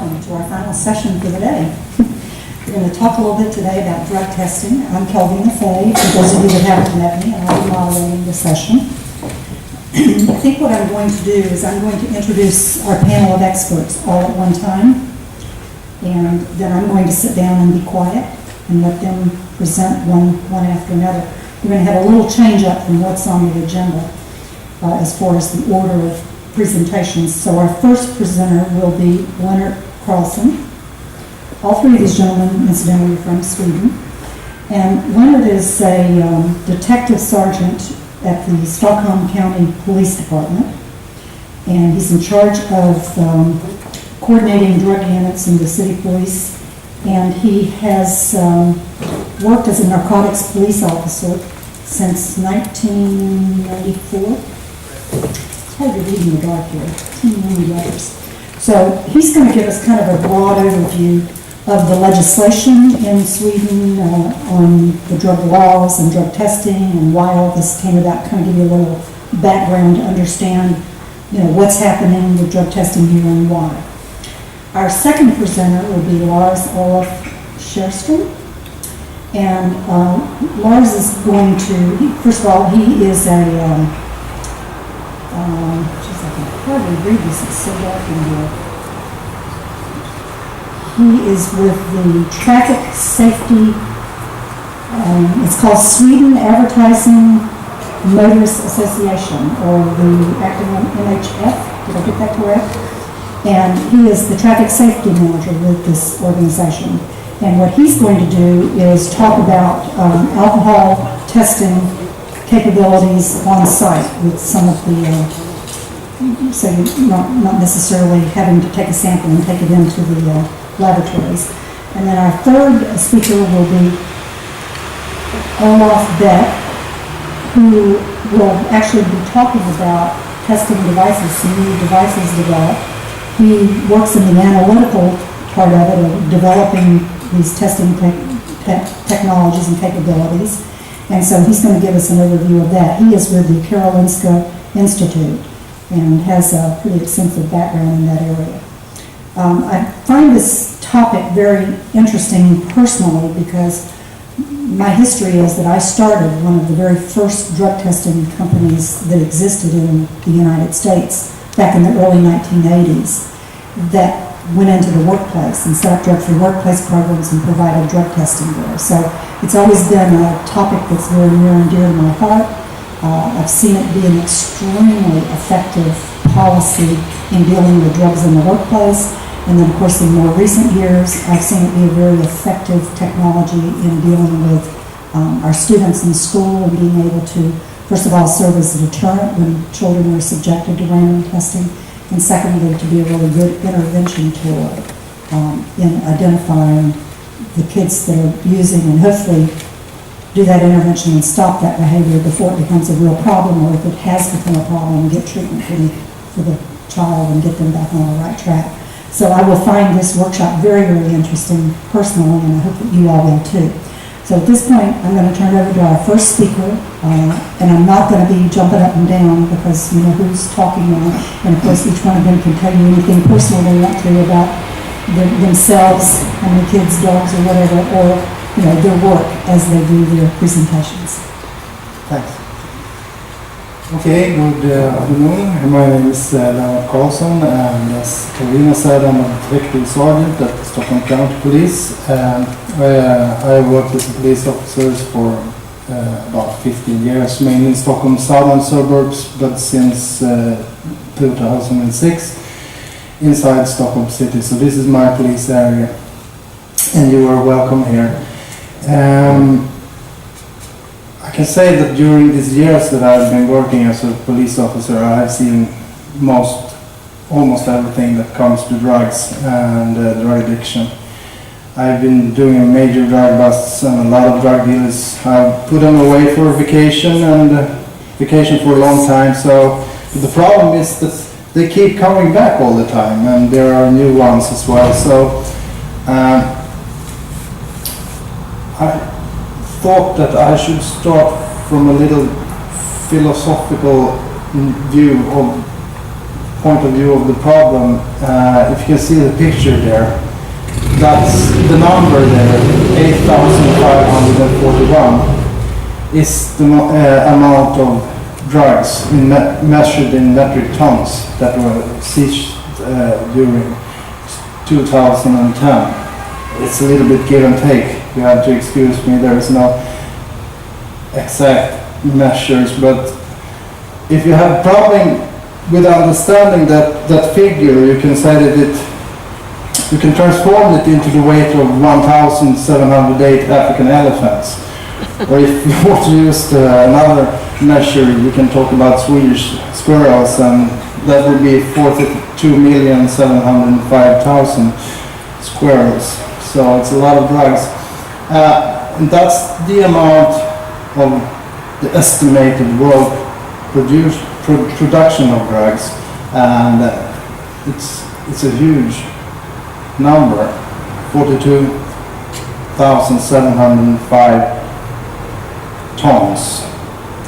welcome to our final session for the day. We're going to talk a little bit today about drug testing. I'm Kelvina Fay, for those of you that haven't met me, and I'll be moderating the session. I think what I'm going to do is I'm going to introduce our panel of experts all at one time, and then I'm going to sit down and be quiet and let them present one after another. We're going to have a little change up from what's on the agenda as far as the order of presentations. So our first presenter will be Lennart Karlsson. All three of these gentlemen, incidentally, are from Sweden. And Lennart is a detective sergeant at the Stockholm County Police Department. And he's in charge of coordinating drug units in the city police. And he has worked as a narcotics police officer since 1994. It's hard to read in the dark here, too many letters. So he's going to give us kind of a broad overview of the legislation in Sweden on the drug laws and drug testing and why all this came about, kind of give you a little background to understand, what's happening with drug testing here and why. Our second presenter will be Lars-Olov Sjöström. And Lars is going to, first of all, he is a I can hardly read this, it's so dark in here. He is with the Traffic Safety, it's called Sweden Advertising Motorists Association, or the acronym MHF, did I get that correct? And he is the Traffic Safety Manager with this organization. And what he's going to do is talk about alcohol testing capabilities on site with some of the, so you're not necessarily having to take a sample and take it into the laboratories. And then our third speaker will be Olaf Beck, who will actually be talking about testing devices, some new devices developed. He works in the analytical part of it, of developing these testing technologies and capabilities. And so he's going to give us an overview of that. He is with the Karolinska Institute and has a pretty extensive background in that area. I find this topic very interesting personally because my history is that I started one of the very first drug testing companies that existed in the United States back in the early 1980s that went into the workplace and set up drug-free workplace programs and provided drug testing there. So it's always been a topic that's very near and dear to my heart. I've seen it be an extremely effective policy in dealing with drugs in the workplace. And then, of course, in more recent years, I've seen it be a very effective technology in dealing with our students in school and being able to, first of all, serve as a deterrent when children are subjected to random testing, and secondly, to be a really good intervention tool in identifying the kids that are using and hopefully do that intervention and stop that behavior before it becomes a real problem, or if it has become a problem, get treatment for the child and get them back on the right track. So I will find this workshop very, very interesting personally, and I hope that you all will too. So at this point, I'm going to turn it over to our first speaker, and I'm not going to be jumping up and down because you know who's talking now, and of course each one of them can tell you anything personal they want to about themselves, how many kids, dogs, or whatever, or their work as they do their presentations. Thanks. Okay, good afternoon. My name is Lennart Karlsson, and as Karina said, I'm a detective sergeant at the Stockholm County Police. I worked as a police officer for about 15 years, mainly in Stockholm's southern suburbs, but since 2006 inside Stockholm city. So this is my police area, and you are welcome here. I can say that during these years that I've been working as a police officer, I have seen almost everything that comes to drugs and drug addiction. I've been doing major drug busts and a lot of drug dealers. I've put them away for vacation for a long time. So the problem is that they keep coming back all the time, and there are new ones as well. So I thought that I should start from a little philosophical view of point of view of the problem, if you can see the picture there, that's the number there, 8,541, is the amount of drugs measured in metric tons that were seized during 2010. It's a little bit give and take. You have to excuse me, there is no exact measures, but if you have a problem with understanding that figure, you can say that you can transform it into the weight of 1,708 African elephants. Or if you want to use another measure, we can talk about Swedish squirrels, and that would be 42,705,000 squirrels. So it's a lot of drugs. And that's the amount of the estimated world production of drugs, and it's a huge number, 42,705 tons,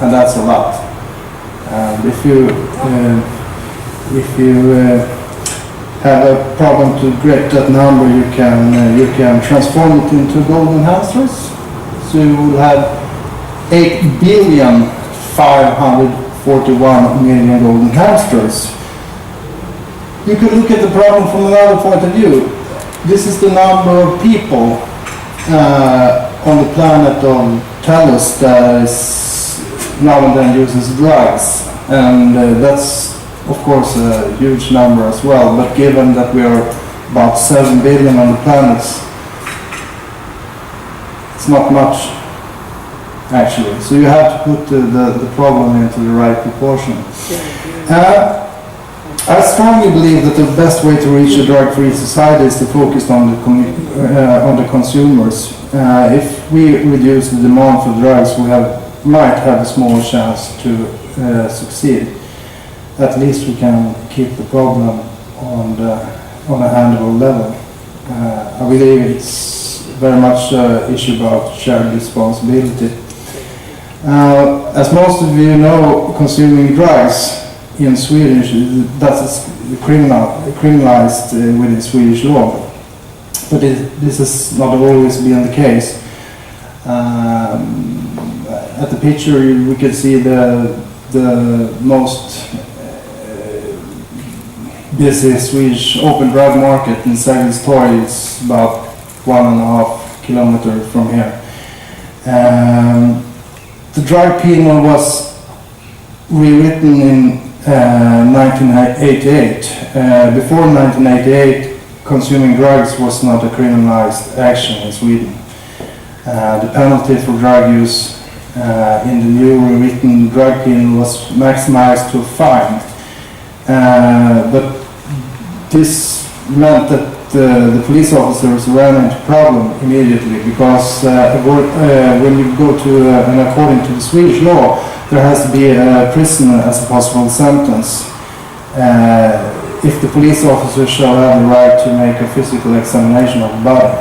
and that's a lot. And if you have a problem to grip that number, you can transform it into golden hamsters. So you will have 8,541,000,000 golden hamsters. You could look at the problem from another point of view. This is the number of people on the planet of Tellus that is now and then uses drugs, and that's of course a huge number as well, but given that we are about 7 billion on the planet, it's not much actually. So you have to put the problem into the right proportion. I strongly believe that the best way to reach a drug-free society is to focus on the consumers. If we reduce the demand for drugs, we might have a small chance to succeed. At least we can keep the problem on a handleable level. I believe it's very much an issue about shared responsibility. As most of you know, consuming drugs in Swedish, that's criminalized within Swedish law. But this has not always been the case. At the picture we can see the most busy Swedish open drug market in Sergels Torg. It's about 1.5 kilometers from here. The drug penal was rewritten in 1988. Before 1988, consuming drugs was not a criminalized action in Sweden. The penalty for drug use in the new rewritten drug penal was maximized to a fine. But this meant that the police officers ran into problem immediately, because when you go to, and according to the Swedish law, there has to be a prison as a possible sentence if the police officer shall have the right to make a physical examination of the body.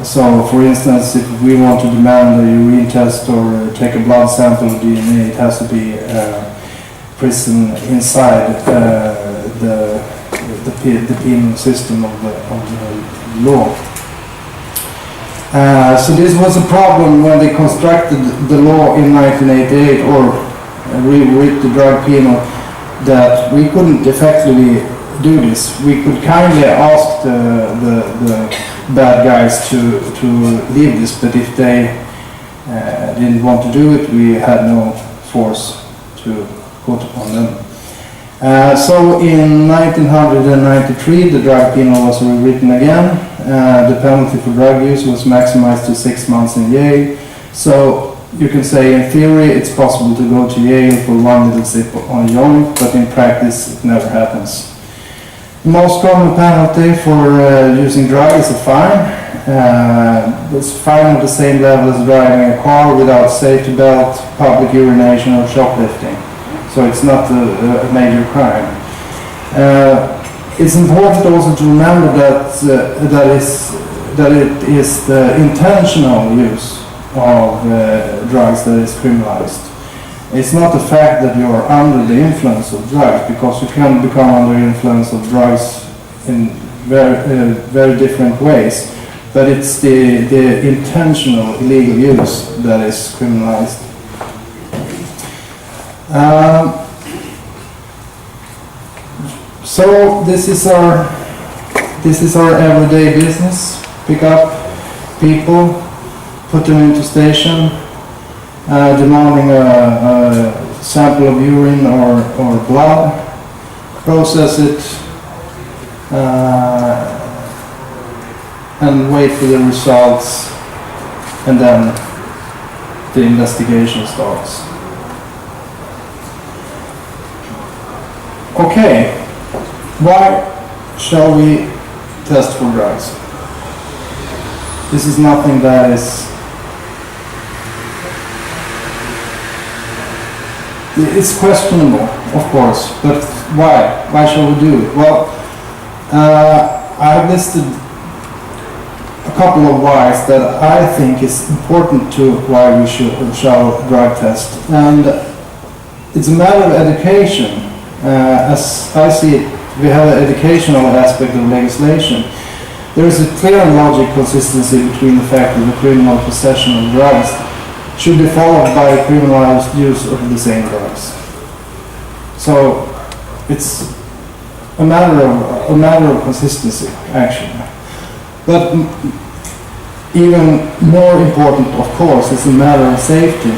So, for instance, if we want to demand a urine test or take a blood sample of DNA, it has to be prison inside the penal system of the law. So this was a problem when they constructed the law in 1988, or rewrote the drug penal, that we couldn't effectively do this. We could kindly ask the bad guys to leave this, but if they didn't want to do it, we had no force to put upon them. So in 1993, the drug penal was rewritten again. The penalty for drug use was maximized to 6 months in jail. So you can say in theory it's possible to go to jail for one little sip on a joint, but in practice it never happens. The most common penalty for using drugs is a fine. It's a fine at the same level as driving a car without safety belt, public urination or shoplifting. So it's not a major crime. It's important also to remember that it is the intentional use of drugs that is criminalized. It's not the fact that you're under the influence of drugs, because you can become under the influence of drugs in very different ways, but it's the intentional illegal use that is criminalized. So this is our everyday business. Pick up people, put them into station, demanding a sample of urine or blood, process it, and wait for the results, and then the investigation starts. Okay, why shall we test for drugs? This is nothing that is... It's questionable, of course, but why? Why shall we do it? Well, I've listed a couple of whys that I think is important to why we shall drug test. And it's a matter of education. As I see it, we have an educational aspect of legislation. There is a clear and logical consistency between the fact that the criminal possession of drugs should be followed by a criminalized use of the same drugs. So it's a matter of consistency, actually. But even more important, of course, is a matter of safety,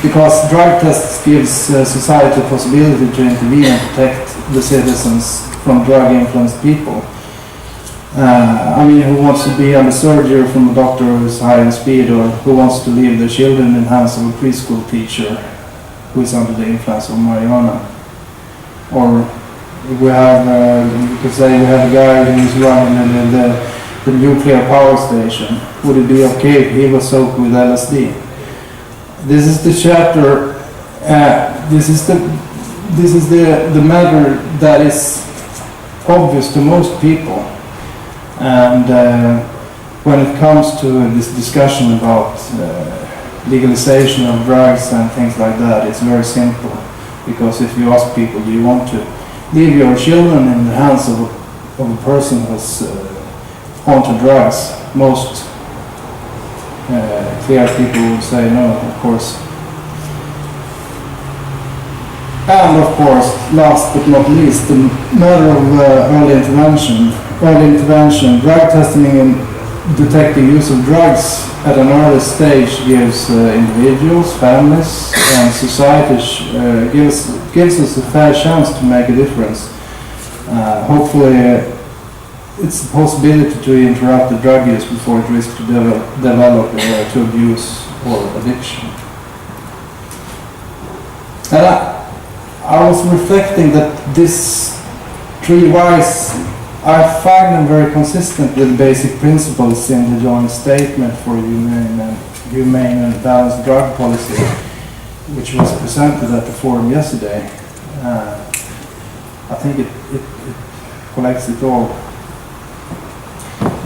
because drug tests gives society the possibility to intervene and protect the citizens from drug-influenced people. I mean, who wants to be under surgery from a doctor who is high in speed, or who wants to leave their children in the hands of a preschool teacher who is under the influence of marijuana? Or we have, you could say, we have a guy who is running in the nuclear power station. Would it be okay if he was soaked with LSD? This is the chapter. This is the matter that is obvious to most people. And when it comes to this discussion about legalization of drugs and things like that, it's very simple. Because if you ask people, do you want to leave your children in the hands of a person who's onto drugs, most clear people would say no, of course. And of course, last but not least, the matter of early intervention. Early intervention, drug testing and detecting use of drugs at an early stage gives individuals, families, and society gives us a fair chance to make a difference. Hopefully, it's a possibility to interrupt the drug use before it risks to develop to abuse or addiction. And I was reflecting that these three whys, I find them very consistent with basic principles in the joint statement for humane and balanced drug policy, which was presented at the forum yesterday. I think it collects it all.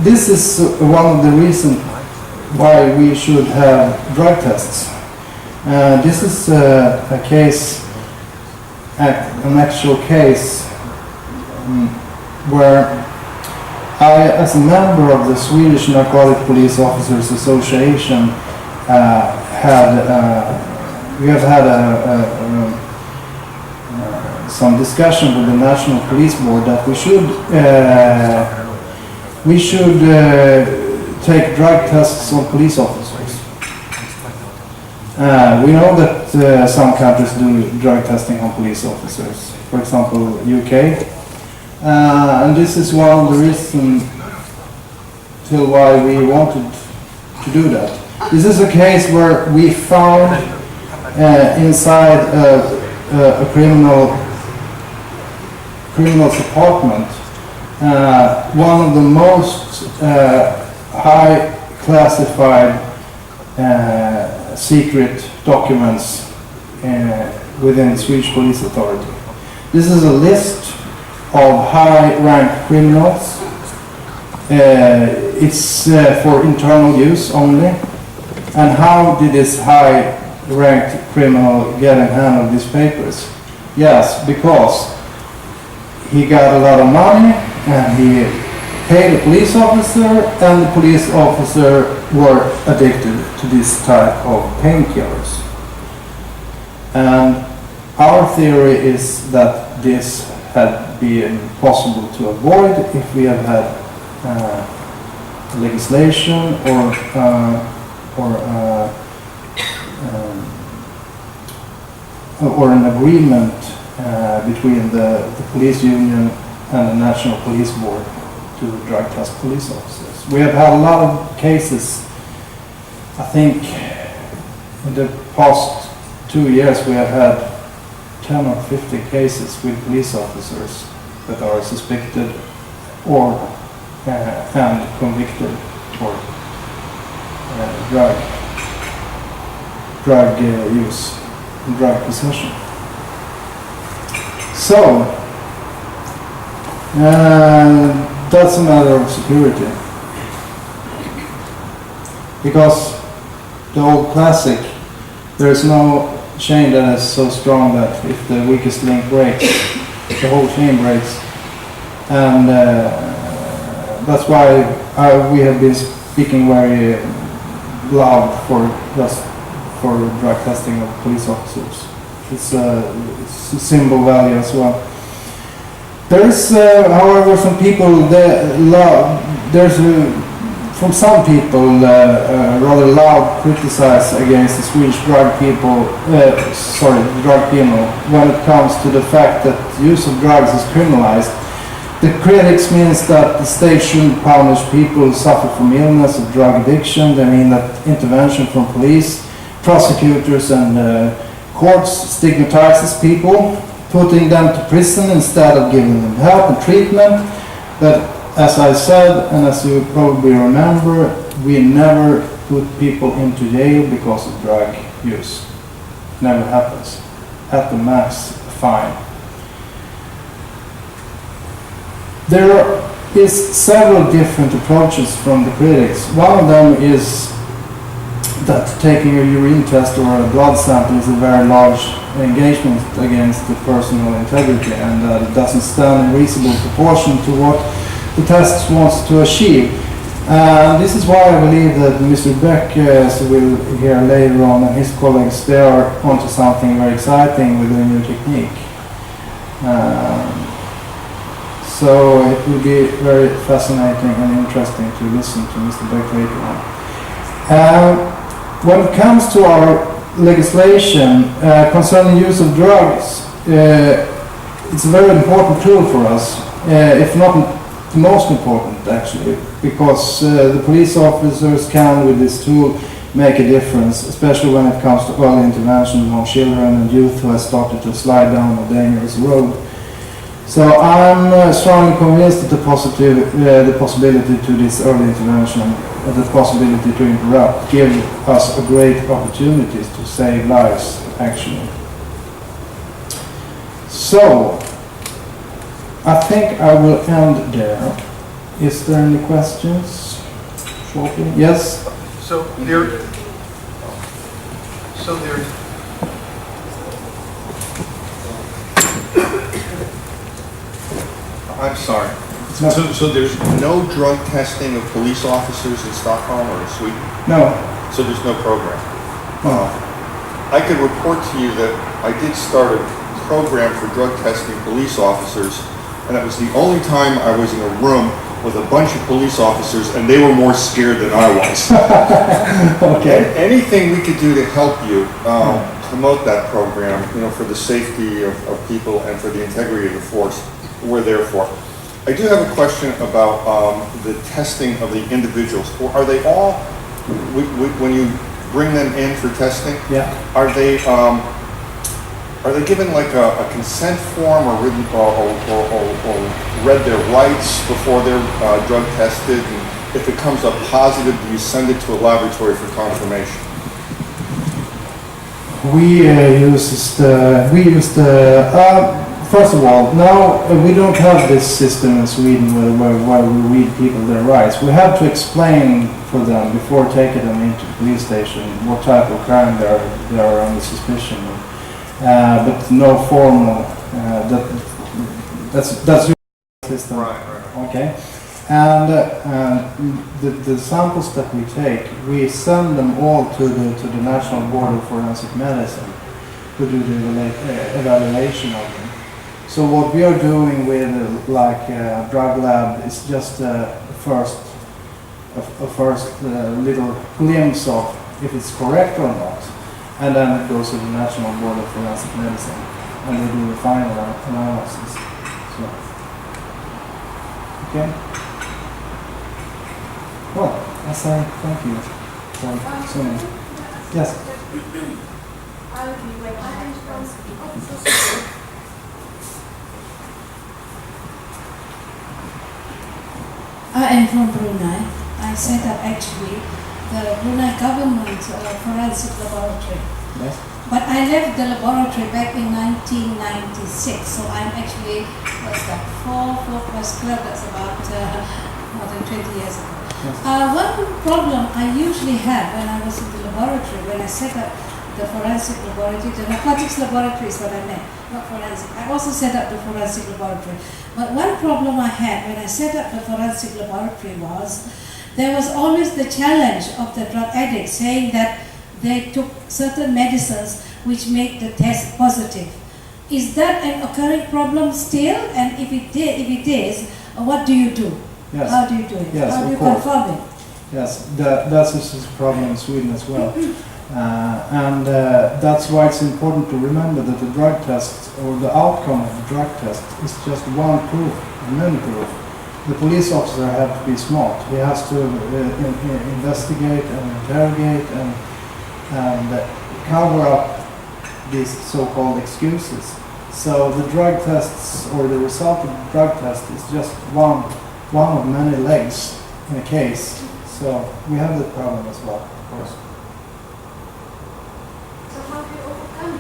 This is one of the reasons why we should have drug tests. This is a case, an actual case, where I, as a member of the Swedish Narcotic Police Officers Association, we have had some discussion with the National Police Board that we should take drug tests on police officers. We know that some countries do drug testing on police officers, for example, UK. And this is one of the reasons till why we wanted to do that. This is a case where we found inside a criminal's apartment one of the most high classified secret documents within Swedish police authority. This is a list of high-ranked criminals. It's for internal use only. And how did this high ranked criminal getting handled these papers? Yes, because he got a lot of money and he paid a police officer, and the police officer were addicted to this type of painkillers. And our theory is that this had been possible to avoid if we had had legislation or an agreement between the police union and the National Police Board to drug test police officers. We have had a lot of cases. I think in the past 2 years we have had 10 or 50 cases with police officers that are suspected or and convicted for drug use and drug possession. So that's a matter of security, because the old classic, there is no chain that is so strong that if the weakest link breaks, the whole chain breaks. And that's why we have been speaking very loud for drug testing of police officers. It's a symbol value as well. There is, however, some people from some people rather loud criticize against the Swedish drug penal when it comes to the fact that use of drugs is criminalized. The critics means that the state shouldn't punish people who suffer from illness or drug addiction. They mean that intervention from police, prosecutors and courts stigmatizes people, putting them to prison instead of giving them help and treatment. But as I said, and as you probably remember, we never put people into jail because of drug use. Never happens. At the max, fine. There is several different approaches from the critics. One of them is that taking a urine test or a blood sample is a very large engagement against the personal integrity, and that it doesn't stand in reasonable proportion to what the test wants to achieve. This is why I believe that Mr. Beck, as we'll hear later on, and his colleagues, they are onto something very exciting with a new technique. So it will be very fascinating and interesting to listen to Mr. Beck later on. When it comes to our legislation concerning use of drugs, it's a very important tool for us, if not the most important actually, because the police officers can with this tool make a difference, especially when it comes to early intervention among children and youth who have started to slide down a dangerous road. So I'm strongly convinced that the possibility to this early intervention, the possibility to interrupt, give us a great opportunities to save lives, actually. So, I think I will end there. Is there any questions? Shortly? Yes? I'm sorry. So there's no drug testing of police officers in Stockholm or in Sweden? No. So there's no program? No. I can report to you that I did start a program for drug testing police officers, and that was the only time I was in a room with a bunch of police officers, and they were more scared than I was. Okay. Anything we could do to help you promote that program, for the safety of people and for the integrity of the force, we're there for. I do have a question about the testing of the individuals. Are they all, when you bring them in for testing, are they given like a consent form or written or read their rights before they're drug tested? And if it comes up positive, do you send it to a laboratory for confirmation? first of all, now we don't have this system in Sweden where we read people their rights. We have to explain for them before taking them into the police station what type of crime they are under suspicion of. But no formal, that's your system. Right. Okay. And the samples that we take, we send them all to the National Board of Forensic Medicine to do the evaluation of them. So what we are doing with drug lab is just a first little glimpse of if it's correct or not, and then it goes to the National Board of Forensic Medicine, and they do the final analysis. So, okay. Well, I say thank you for listening. Yes. I am from Brunei. I set up actually the Brunei government forensic laboratory. Yes. But I left the laboratory back in 1996, so I'm actually, what's that, 4 plus 12, that's about more than 20 years ago. Yes. One problem I usually have when I was in the laboratory, when I set up the forensic laboratory, the narcotics laboratory is what I meant, not forensic. I also set up the forensic laboratory. But one problem I had when I set up the forensic laboratory was, there was always the challenge of the drug addicts saying that they took certain medicines which make the test positive. Is that an occurring problem still? And if it is, what do you do? Yes. How do you do it? Yes, How do of you course. confirm it? Yes, that's a problem in Sweden as well. And that's why it's important to remember that the drug test or the outcome of the drug test is just one proof, many proof. The police officer has to be smart. He has to investigate and interrogate and cover up these so-called excuses. So the drug tests or the result of the drug test is just one of many legs in a case. So we have that problem as well, of course. So how do you overcome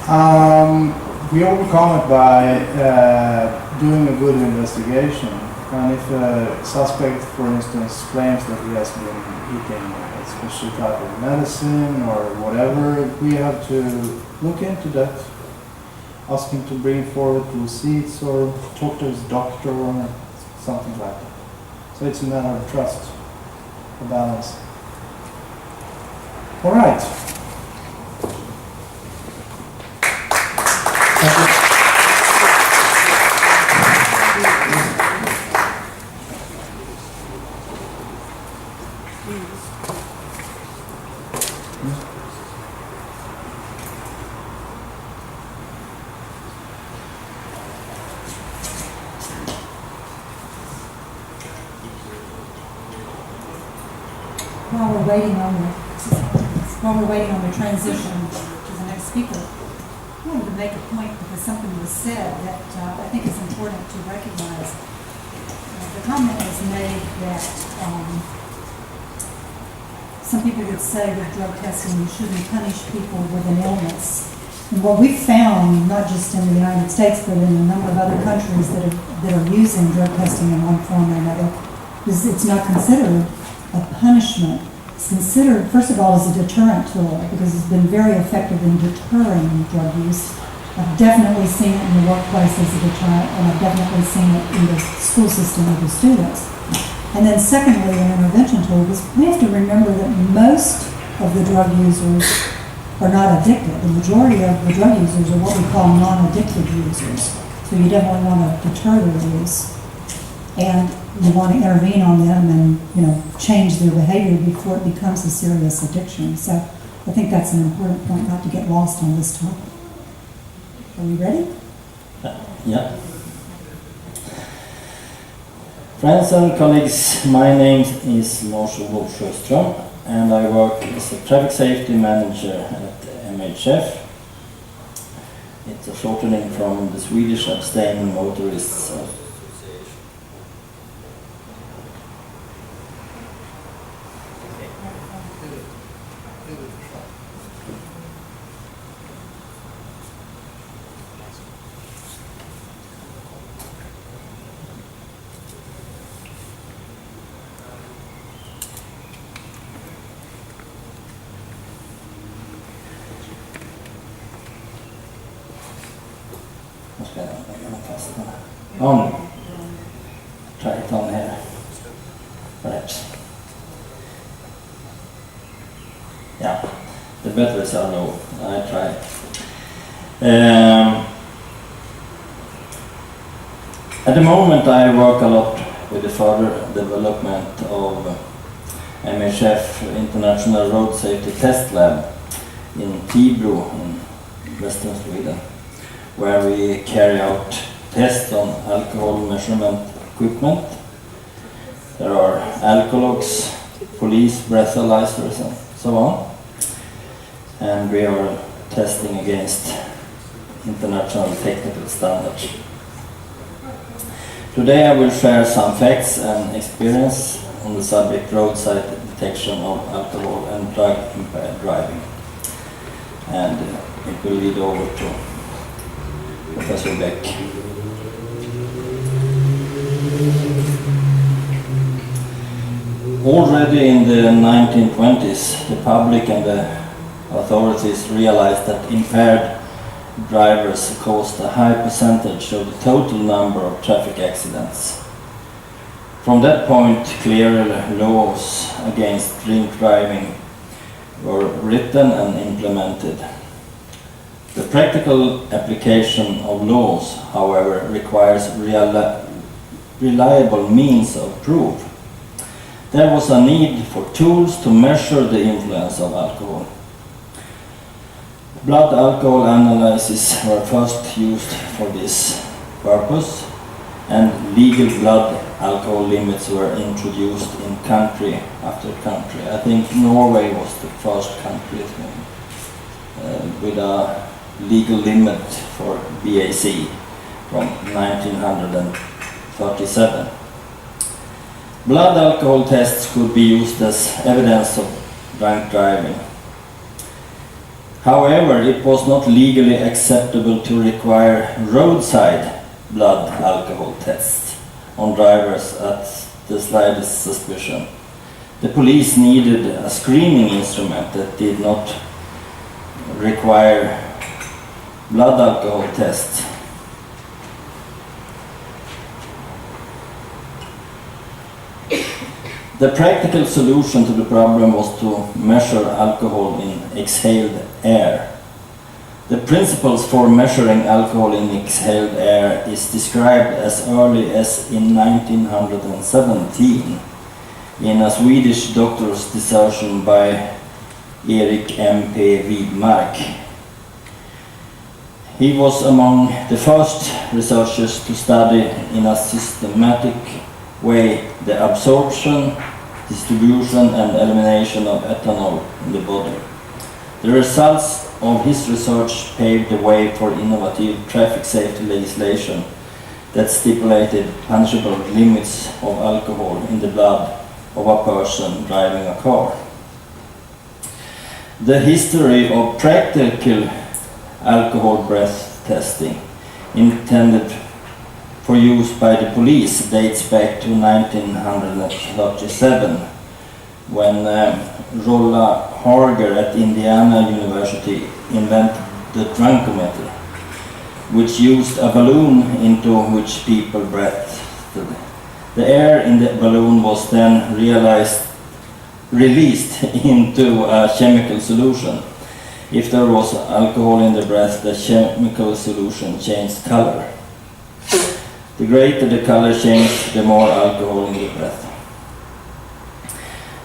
that? We overcome it by doing a good investigation. And if a suspect, for instance, claims that he has been eating a special type of medicine or whatever, we have to look into that. Ask him to bring forward receipts or talk to his doctor or something like that. So it's a matter of trust, a balance. All right. Thank you. While we're waiting on the transition to the next speaker, I wanted to make a point because something was said that I think is important to recognize. The comment was made that some people would say with drug testing you shouldn't punish people with an illness. And what we've found, not just in the United States, but in a number of other countries that are using drug testing in one form or another, is it's not considered a punishment. It's considered, first of all, as a deterrent tool because it's been very effective in deterring drug use. I've definitely seen it in the workplace as a deterrent, and I've definitely seen it in the school system with the students. And then secondly, an intervention tool, because we have to remember that most of the drug users are not addicted. The majority of the drug users are what we call non-addicted users. So you definitely want to deter their use. And you want to intervene on them and, change their behavior before it becomes a serious addiction. So I think that's an important point not to get lost on this topic. Are we ready? Yeah. Friends and colleagues, my name is Lars-Olov Sjöström and I work as a traffic safety manager at MHF. It's a shortening from the Swedish Abstaining Motorists. Nu ska jag lägga den fast här. On. Try it on here. Perhaps. Yeah, the batteries are low. I try. At the moment I work a lot with the further development of MHF International Road Safety Test Lab in Tibro in western Sweden, where we carry out tests on alcohol measurement equipment. There are alkalogs, police breathalyzers and so on. And we are testing against international technical standards. Today I will share some facts and experience on the subject roadside detection of alcohol and drug impaired driving. And it will lead over to Professor Beck. Already in the 1920s, the public and the authorities realized that impaired drivers caused a high percentage of the total number of traffic accidents. From that point, clear laws against drink driving were written and implemented. The practical application of laws, however, requires reliable means of proof. There was a need for tools to measure the influence of alcohol. Blood alcohol analyses were first used for this purpose, and legal blood alcohol limits were introduced in country after country. I think Norway was the first country with a legal limit for BAC from 1937. Blood alcohol tests could be used as evidence of drunk driving. However, it was not legally acceptable to require roadside blood alcohol tests on drivers at the slightest suspicion. The police needed a screening instrument that did not require blood alcohol tests. The practical solution to the problem was to measure alcohol in exhaled air. The principles for measuring alcohol in exhaled air is described as early as in 1917 in a Swedish doctor's dissertation by Erik M.P. Widmark. He was among the first researchers to study in a systematic way the absorption, distribution and elimination of ethanol in the body. The results of his research paved the way for innovative traffic safety legislation that stipulated punishable limits of alcohol in the blood of a person driving a car. The history of practical alcohol breath testing intended for use by the police dates back to 1937 when Rolla Harger at Indiana University invented the drunkometer, which used a balloon into which people breathed. The air in the balloon was then released into a chemical solution. If there was alcohol in the breath, the chemical solution changed color. The greater the color change, the more alcohol in the breath.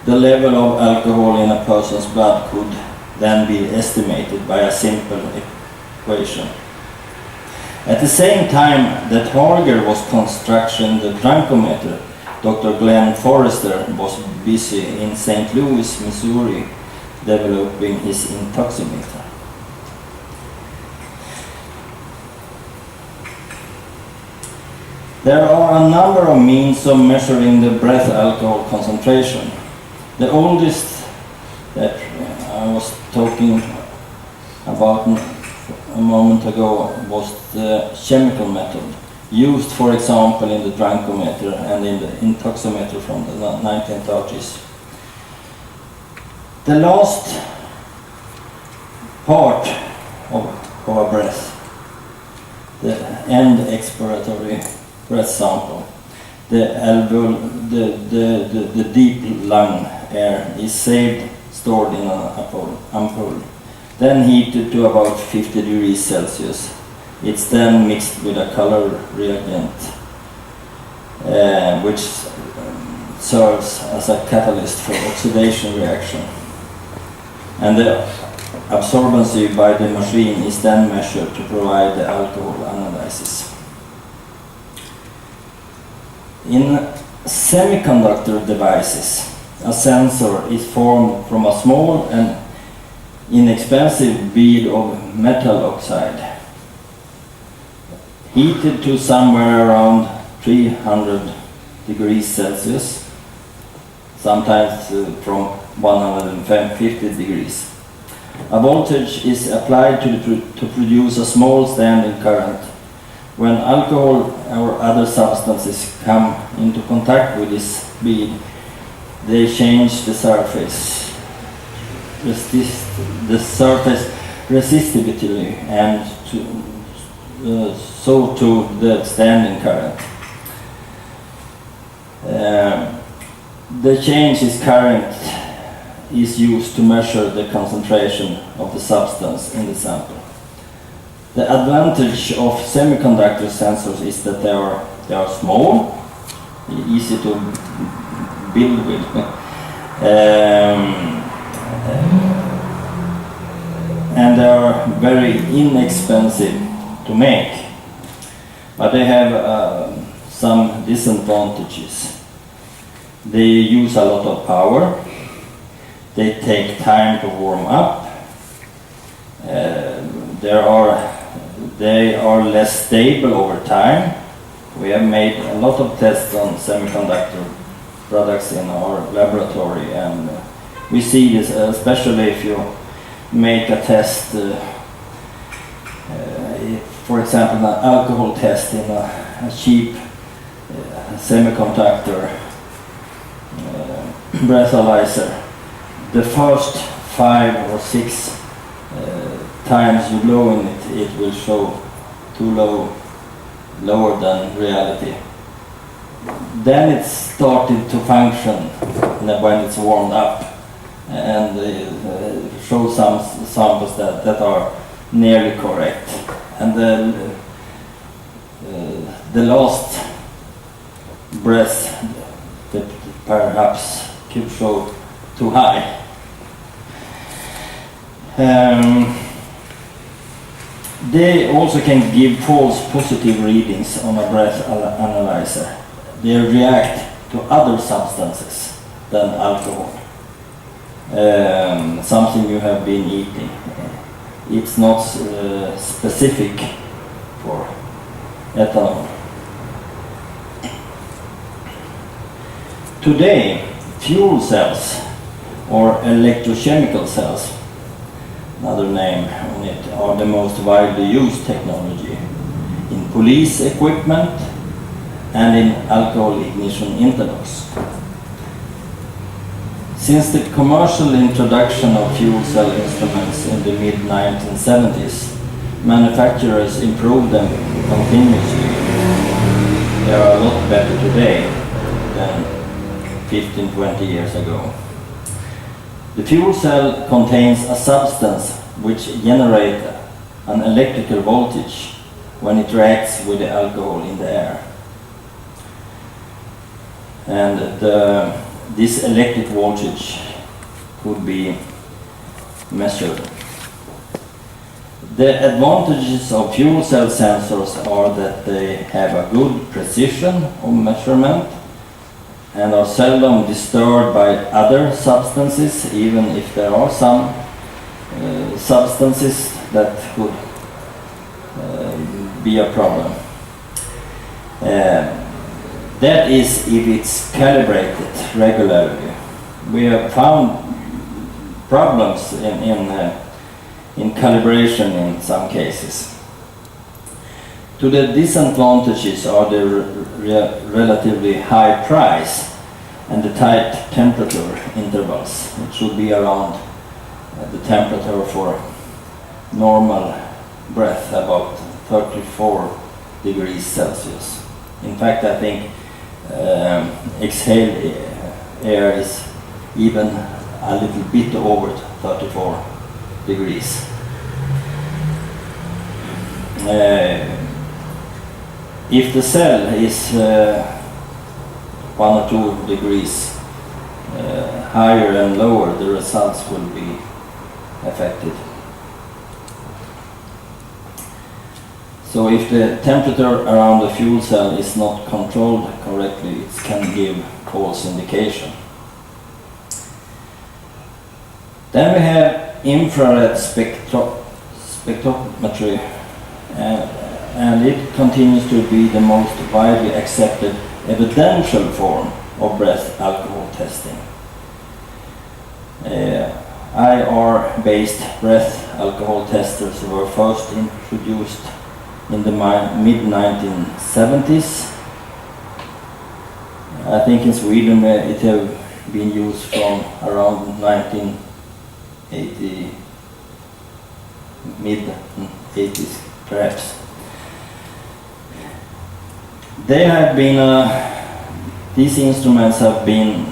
The level of alcohol in a person's blood could then be estimated by a simple equation. At the same time that Harger was constructing the drunkometer, Dr. Glenn Forrester was busy in St. Louis, Missouri, developing his intoximeter. There are a number of means of measuring the breath alcohol concentration. The oldest that I was talking about a moment ago was the chemical method, used for example in the drunkometer and in the intoximeter from the 1930s. The last part of a breath, the end expiratory breath sample. The deep lung air is saved, stored in an ampoule, then heated to about 50 degrees Celsius. It's then mixed with a color reagent, which serves as a catalyst for oxidation reaction. And the absorbency by the machine is then measured to provide the alcohol analysis. In semiconductor devices, a sensor is formed from a small and inexpensive bead of metal oxide, heated to somewhere around 300 degrees Celsius, sometimes from 150 degrees. A voltage is applied to produce a small standing current. When alcohol or other substances come into contact with this bead, they change the surface resistivity and so to the standing current. The change in current is used to measure the concentration of the substance in the sample. The advantage of semiconductor sensors is that they are small, easy to build with, and they are very inexpensive to make. But they have some disadvantages. They use a lot of power. They take time to warm up. They are less stable over time. We have made a lot of tests on semiconductor products in our laboratory, and we see this especially if you make a test, for example, an alcohol test in a cheap semiconductor breathalyzer. The first 5 or 6 times you blow in it, it will show too lower than reality. Then it started to function when it's warmed up, and show some samples that are nearly correct. And the last breath that perhaps could show too high. They also can give false positive readings on a breath analyzer. They react to other substances than alcohol, something you have been eating. It's not specific for ethanol. Today, fuel cells or electrochemical cells, another name on it, are the most widely used technology in police equipment and in alcohol ignition interlocks. Since the commercial introduction of fuel cell instruments in the mid-1970s, manufacturers improved them continuously. They are a lot better today than 15-20 years ago. The fuel cell contains a substance which generates an electrical voltage when it reacts with the alcohol in the air. And this electric voltage could be measured. The advantages of fuel cell sensors are that they have a good precision of measurement and are seldom disturbed by other substances, even if there are some substances that could be a problem. That is if it's calibrated regularly. We have found problems in calibration in some cases. To the disadvantages are the relatively high price and the tight temperature intervals. It should be around the temperature for normal breath, about 34 degrees Celsius. In fact, I think exhaled air is even a little bit over 34 degrees. If the cell is 1 or 2 degrees higher and lower, the results will be affected. So if the temperature around the fuel cell is not controlled correctly, it can give false indication. Then we have infrared spectrometry, and it continues to be the most widely accepted evidential form of breath alcohol testing. IR-based breath alcohol testers were first introduced in the mid-1970s. I think in Sweden it has been used from around 1980, mid-80s perhaps. They have been, these instruments have been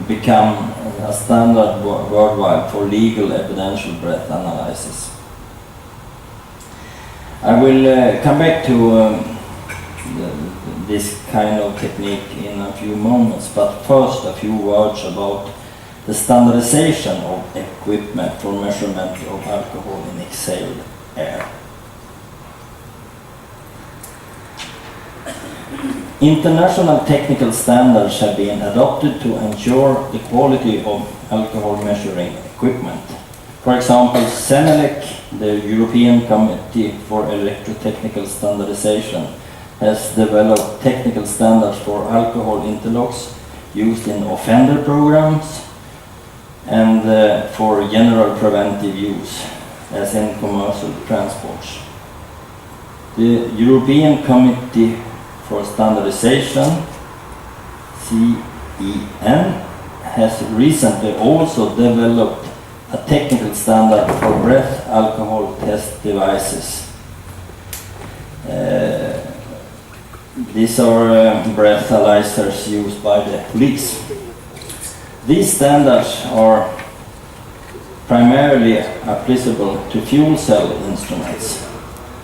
become a standard worldwide for legal evidential breath analysis. I will come back to this kind of technique in a few moments, but first a few words about the standardization of equipment for measurement of alcohol in exhaled air. International technical standards have been adopted to ensure the quality of alcohol measuring equipment. For example, CENELEC, the European Committee for Electrotechnical Standardization, has developed technical standards for alcohol interlocks used in offender programs and for general preventive use, as in commercial transports. The European Committee for Standardization, CEN, has recently also developed a technical standard for breath alcohol test devices. These are breathalyzers used by the police. These standards are primarily applicable to fuel cell instruments,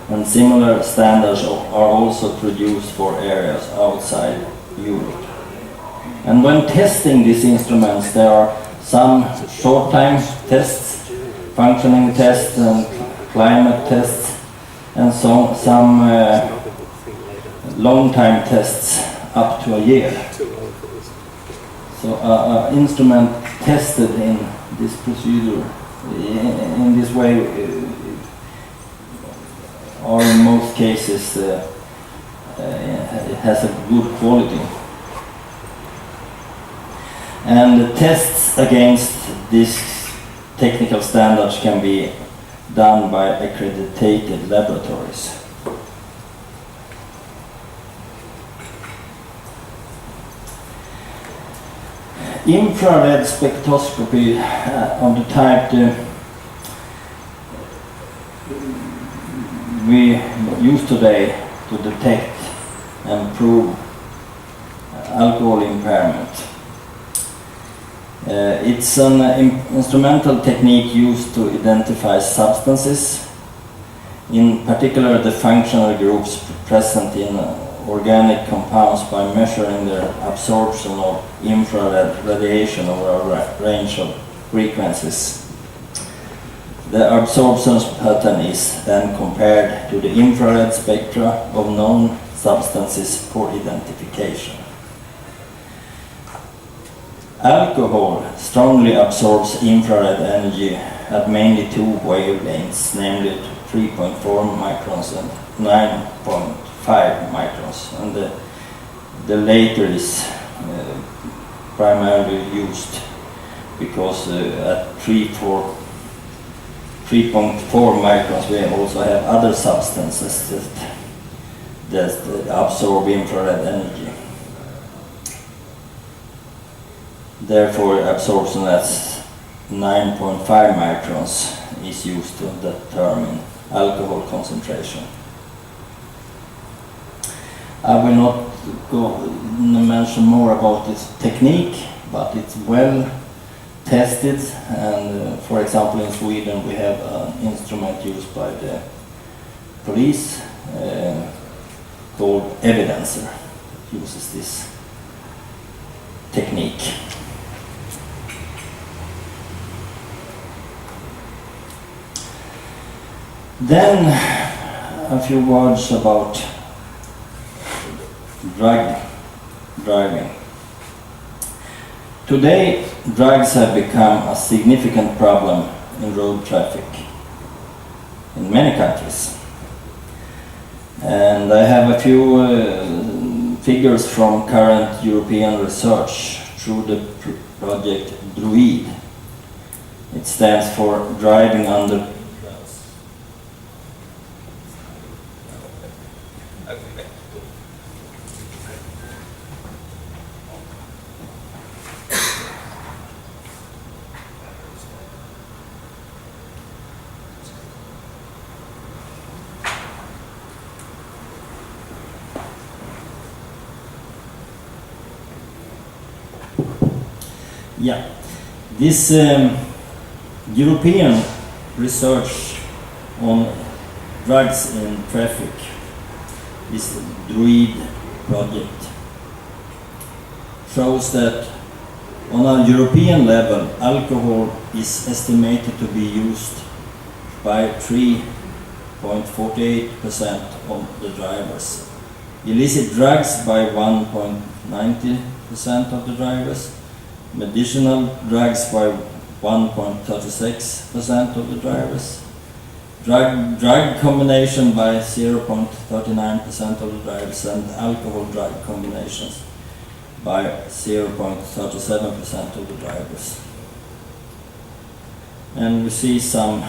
and similar standards are also produced for areas outside Europe. And when testing these instruments, there are some short-time tests, functioning tests and climate tests, and some long-time tests up to a year. So an instrument tested in this procedure, in this way, or in most cases it has a good quality. And the tests against these technical standards can be done by accredited laboratories. Infrared spectroscopy of the type we use today to detect and prove alcohol impairment. It's an instrumental technique used to identify substances, in particular the functional groups present in organic compounds, by measuring their absorption of infrared radiation over a range of frequencies. The absorption pattern is then compared to the infrared spectra of known substances for identification. Alcohol strongly absorbs infrared energy at mainly two wavelengths, namely 3.4 microns and 9.5 microns, and the later is primarily used because at 3.4 microns we also have other substances that absorb infrared energy. Therefore, absorption at 9.5 microns is used to determine alcohol concentration. I will not mention more about this technique, but it's well tested, and for example in Sweden we have an instrument used by the police called evidencer. It uses this technique. Then a few words about drug driving. Today, drugs have become a significant problem in road traffic in many countries. And I have a few figures from current European research through the project DRUID. It stands for Driving Under. Yeah, this European research on drugs in traffic, this DRUID project, shows that on a European level, alcohol is estimated to be used by 3.48% of the drivers, illicit drugs by 1.90% of the drivers, medicinal drugs by 1.36% of the drivers, drug combination by 0.39% of the drivers, and alcohol-drug combinations by 0.37% of the drivers. And we see some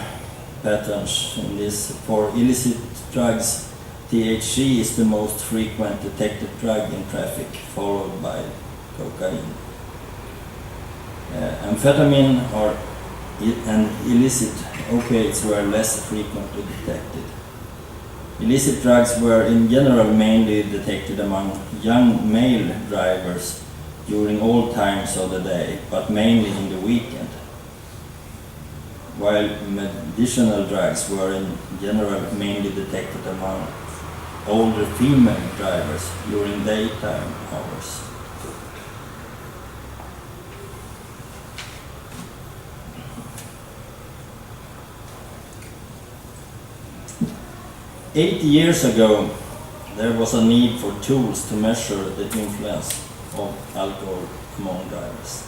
patterns in this. For illicit drugs, THC is the most frequent detected drug in traffic, followed by cocaine. Amphetamine and illicit opiates were less frequently detected. Illicit drugs were in general mainly detected among young male drivers during all times of the day, but mainly in the weekend, while medicinal drugs were in general mainly detected among older female drivers during daytime hours. Eight years ago, there was a need for tools to measure the influence of alcohol among drivers.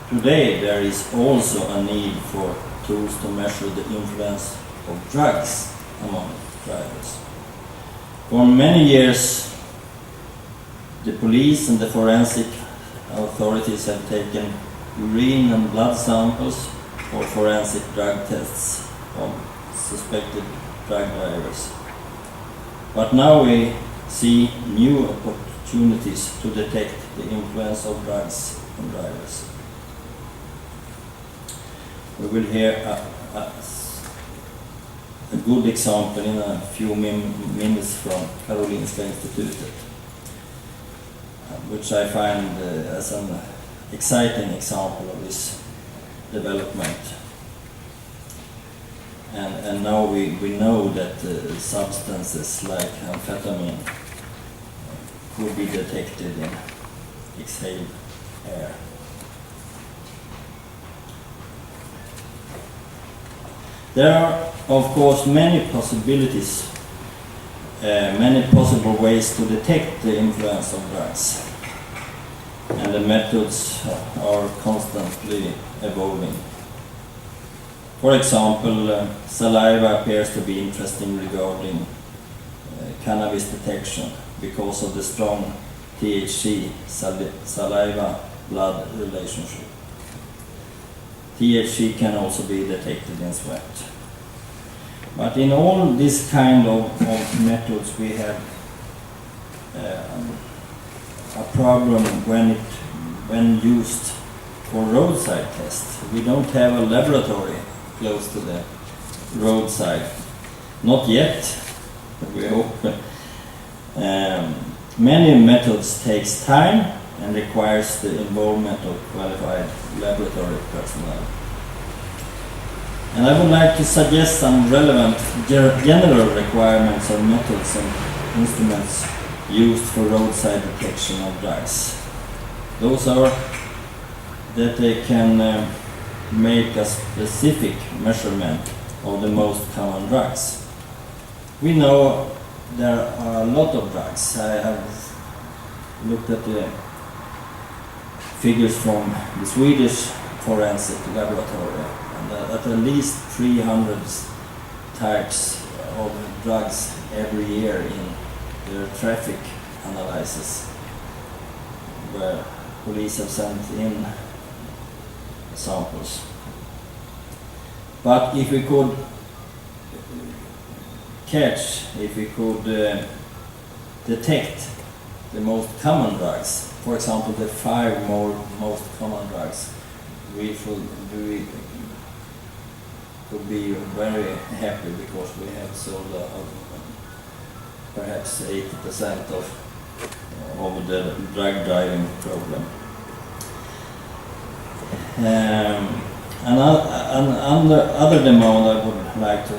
Today, there is also a need for tools to measure the influence of drugs among drivers. For many years, the police and the forensic authorities have taken urine and blood samples for forensic drug tests of suspected drug drivers. But now we see new opportunities to detect the influence of drugs on drivers. We will hear a good example in a few minutes from Karolinska Institutet, which I find as an exciting example of this development. And now we know that substances like amphetamine could be detected in exhaled air. There are, of course, many possibilities, many possible ways to detect the influence of drugs, and the methods are constantly evolving. For example, saliva appears to be interesting regarding cannabis detection because of the strong THC saliva-blood relationship. THC can also be detected in sweat. But in all this kind of methods, we have a problem when used for roadside tests. We don't have a laboratory close to the roadside. Not yet, we hope. Many methods takes time and requires the involvement of qualified laboratory personnel. And I would like to suggest some relevant general requirements of methods and instruments used for roadside detection of drugs. Those are that they can make a specific measurement of the most common drugs. We know there are a lot of drugs. I have looked at the figures from the Swedish forensic laboratory, and at least 300 types of drugs every year in their traffic analysis, where police have sent in samples. But if we could detect the most common drugs, for example, the 5 most common drugs, we could be very happy, because we have solved perhaps 80% of the drug driving problem. Another demand I would like to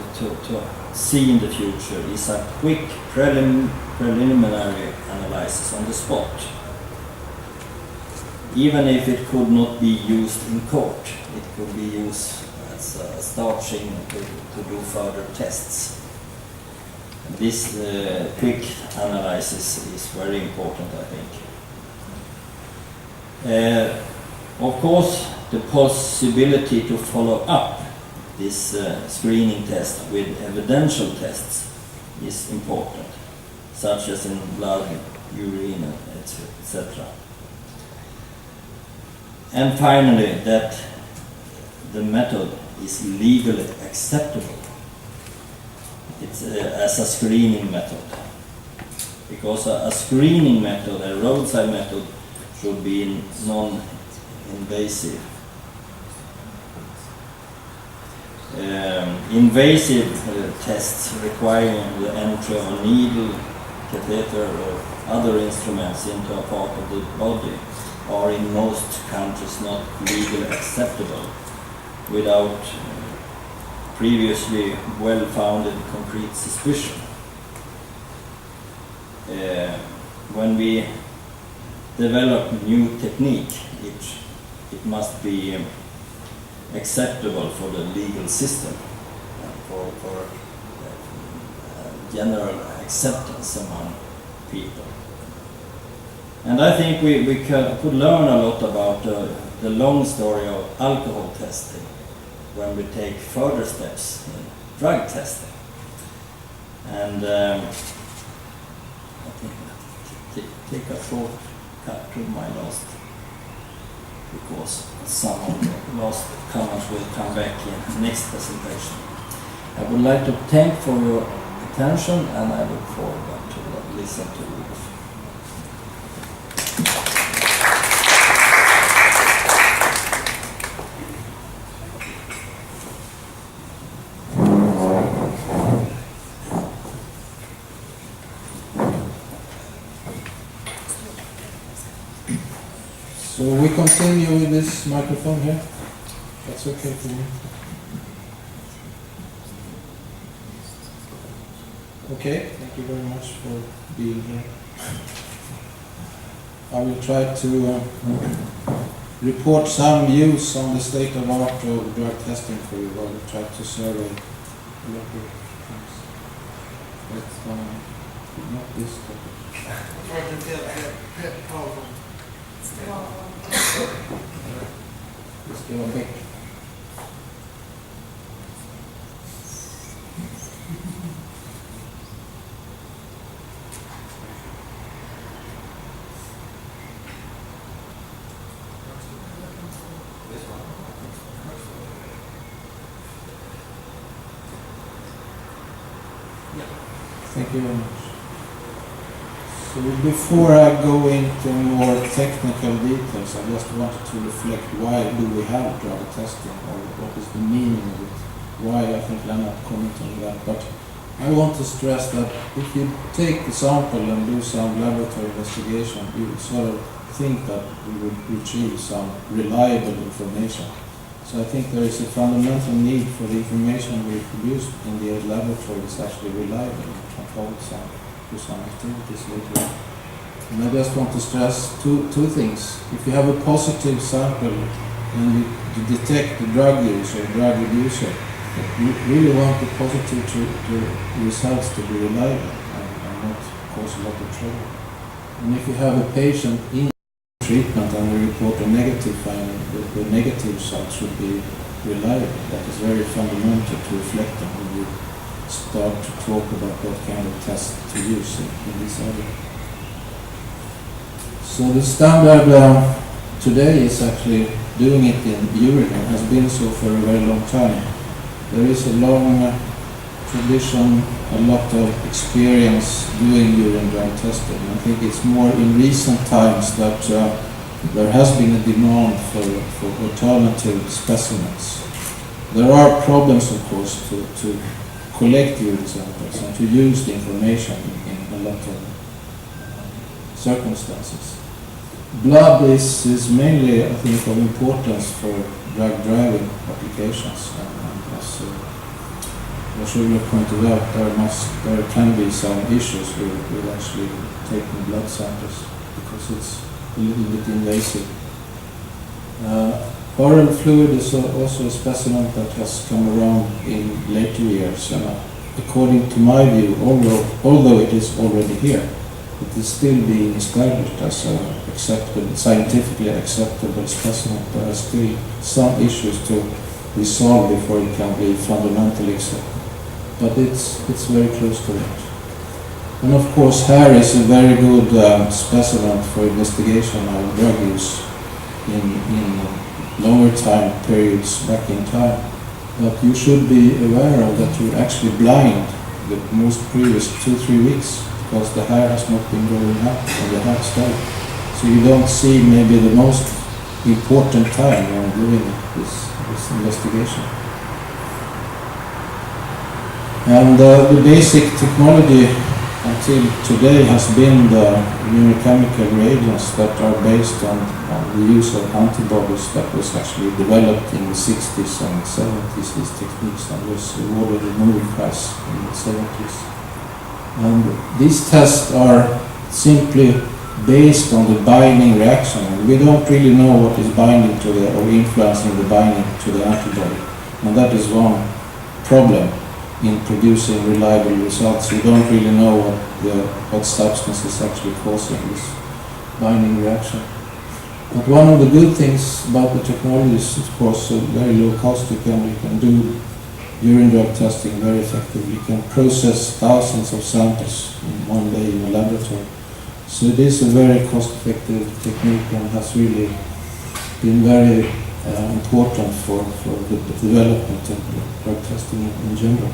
see in the future is a quick preliminary analysis on the spot. Even if it could not be used in court, it could be used as a starting to do further tests. This quick analysis is very important, I think. Of course, the possibility to follow up this screening test with evidential tests is important, such as in blood, urine, etc. And finally, that the method is legally acceptable. It's as a screening method, because a screening method, a roadside method, should be non-invasive. Invasive tests requiring the entry of a needle, catheter, or other instruments into a part of the body are in most countries not legally acceptable without previously well-founded concrete suspicion. When we develop new technique, it must be acceptable for the legal system, for general acceptance among people. And I think we could learn a lot about the long story of alcohol testing when we take further steps in drug testing. And I think take a short cut to my last, because some of the last comments will come back in the next presentation. I would like to thank for your attention, and I look forward to listen to you. So we continue with this microphone here. That's okay for me. Okay, thank you very much for being here. I will try to report some views on the state of art of drug testing for you. I will try to survey a lot of things. But not this topic. Det ska vara bäck. Thank you very much. So before I go into more technical details, I just wanted to reflect, why do we have drug testing, or what is the meaning of it? Why, I think Lennart commented on that, but I want to stress that if you take the sample and do some laboratory investigation, you sort of think that you would retrieve some reliable information. So I think there is a fundamental need for the information we produce in the laboratory is actually reliable and can hold do some activities later on. And I just want to stress two things. If you have a positive sample and you detect the drug user or drug abuser, you really want the positive results to be reliable and not cause a lot of trouble. And if you have a patient in treatment and you report a negative finding, the negative results should be reliable. That is very fundamental to reflect on when you start to talk about what kind of test to use in this area. So the standard today is actually doing it in urine and has been so for a very long time. There is a long tradition, a lot of experience doing urine drug testing. I think it's more in recent times that there has been a demand for alternative specimens. There are problems, of course, to collect urine samples and to use the information in a lot of circumstances. Blood is mainly, I think, of importance for drug driving applications. And as Lars-Olov pointed out, there can be some issues with actually taking blood samples because it's a little bit invasive. Oral fluid is also a specimen that has come around in later years, and according to my view, although it is already here, it is still being established as a scientifically acceptable specimen. There are still some issues to resolve before it can be fundamentally accepted. But it's very close to it. And of course, hair is a very good specimen for investigation of drug use in longer time periods back in time. But you should be aware of that you're actually blind the most previous 2-3 weeks because the hair has not been growing up on the hair style. So you don't see maybe the most important time when doing this investigation. And the basic technology until today has been the neurochemical reagents that are based on the use of antibodies that was actually developed in the 60s and 70s, these techniques, and was awarded a Nobel Prize in the 70s. And these tests are simply based on the binding reaction. And we don't really know what is binding to or influencing the binding to the antibody. And that is one problem in producing reliable results. We don't really know what substance is actually causing this binding reaction. But one of the good things about the technology is, of course, very low cost. You can do urine drug testing very effectively. You can process thousands of samples in one day in a laboratory. So it is a very cost-effective technique and has really been very important for the development of drug testing in general.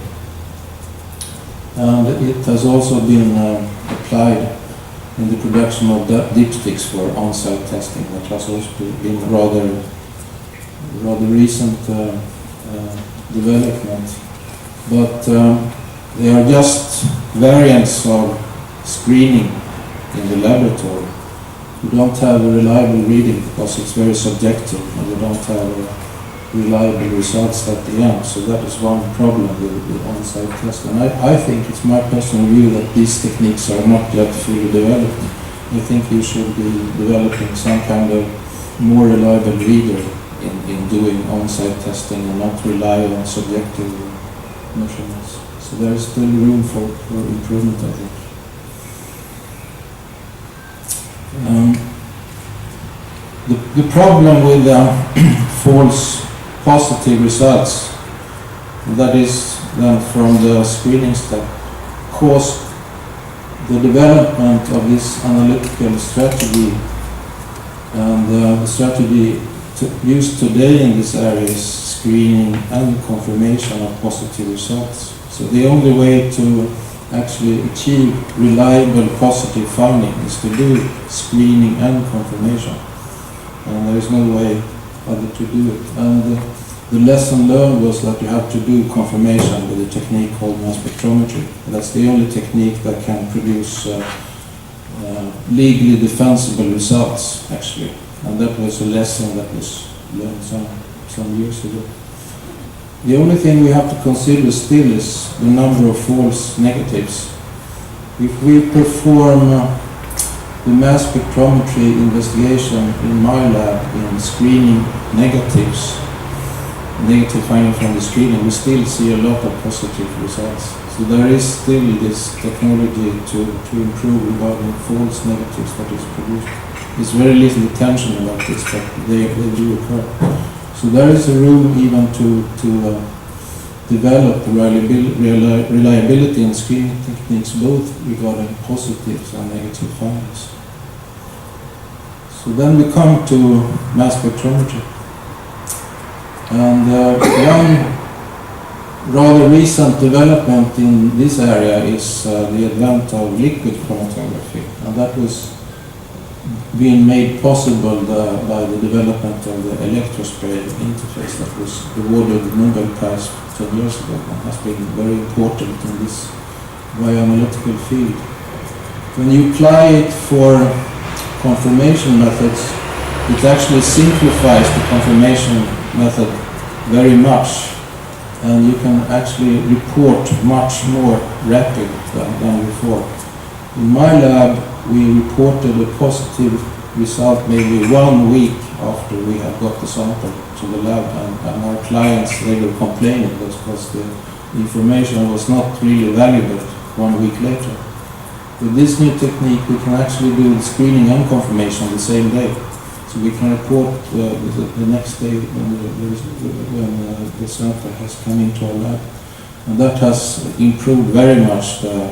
And it has also been applied in the production of dipsticks for on-site testing. That has also been rather recent development. But they are just variants of screening in the laboratory. You don't have a reliable reading because it's very subjective, and you don't have reliable results at the end. So that is one problem with on-site testing. And I think it's my personal view that these techniques are not yet fully developed. I think you should be developing some kind of more reliable reader in doing on-site testing and not rely on subjective measurements. So there is still room for improvement, I think. The problem with false positive results, that is then from the screening step, caused the development of this analytical strategy. And the strategy used today in this area is screening and confirmation of positive results. So the only way to actually achieve reliable positive finding is to do screening and confirmation. And there is no way other to do it. And the lesson learned was that you have to do confirmation with a technique called mass spectrometry. That's the only technique that can produce legally defensible results, actually. And that was a lesson that was learned some years ago. The only thing we have to consider still is the number of false negatives. If we perform the mass spectrometry investigation in my lab in screening negatives, negative finding from the screening, we still see a lot of positive results. So there is still this technology to improve regarding false negatives that is produced. There's very little attention about this, but they do occur. So there is a room even to develop reliability in screening techniques, both regarding positives and negative findings. So then we come to mass spectrometry. And one rather recent development in this area is the advent of liquid chromatography, and that was being made possible by the development of the electrospray interface that was awarded the Nobel Prize 10 years ago and has been very important in this bioanalytical field. When you apply it for confirmation methods, it actually simplifies the confirmation method very much, and you can actually report much more rapid than before. In my lab, we reported a positive result maybe 1 week after we had got the sample to the lab, and our clients, they were complaining because the information was not really valuable 1 week later. With this new technique, we can actually do the screening and confirmation the same day. So we can report the next day when the sample has come into our lab. And that has improved very much the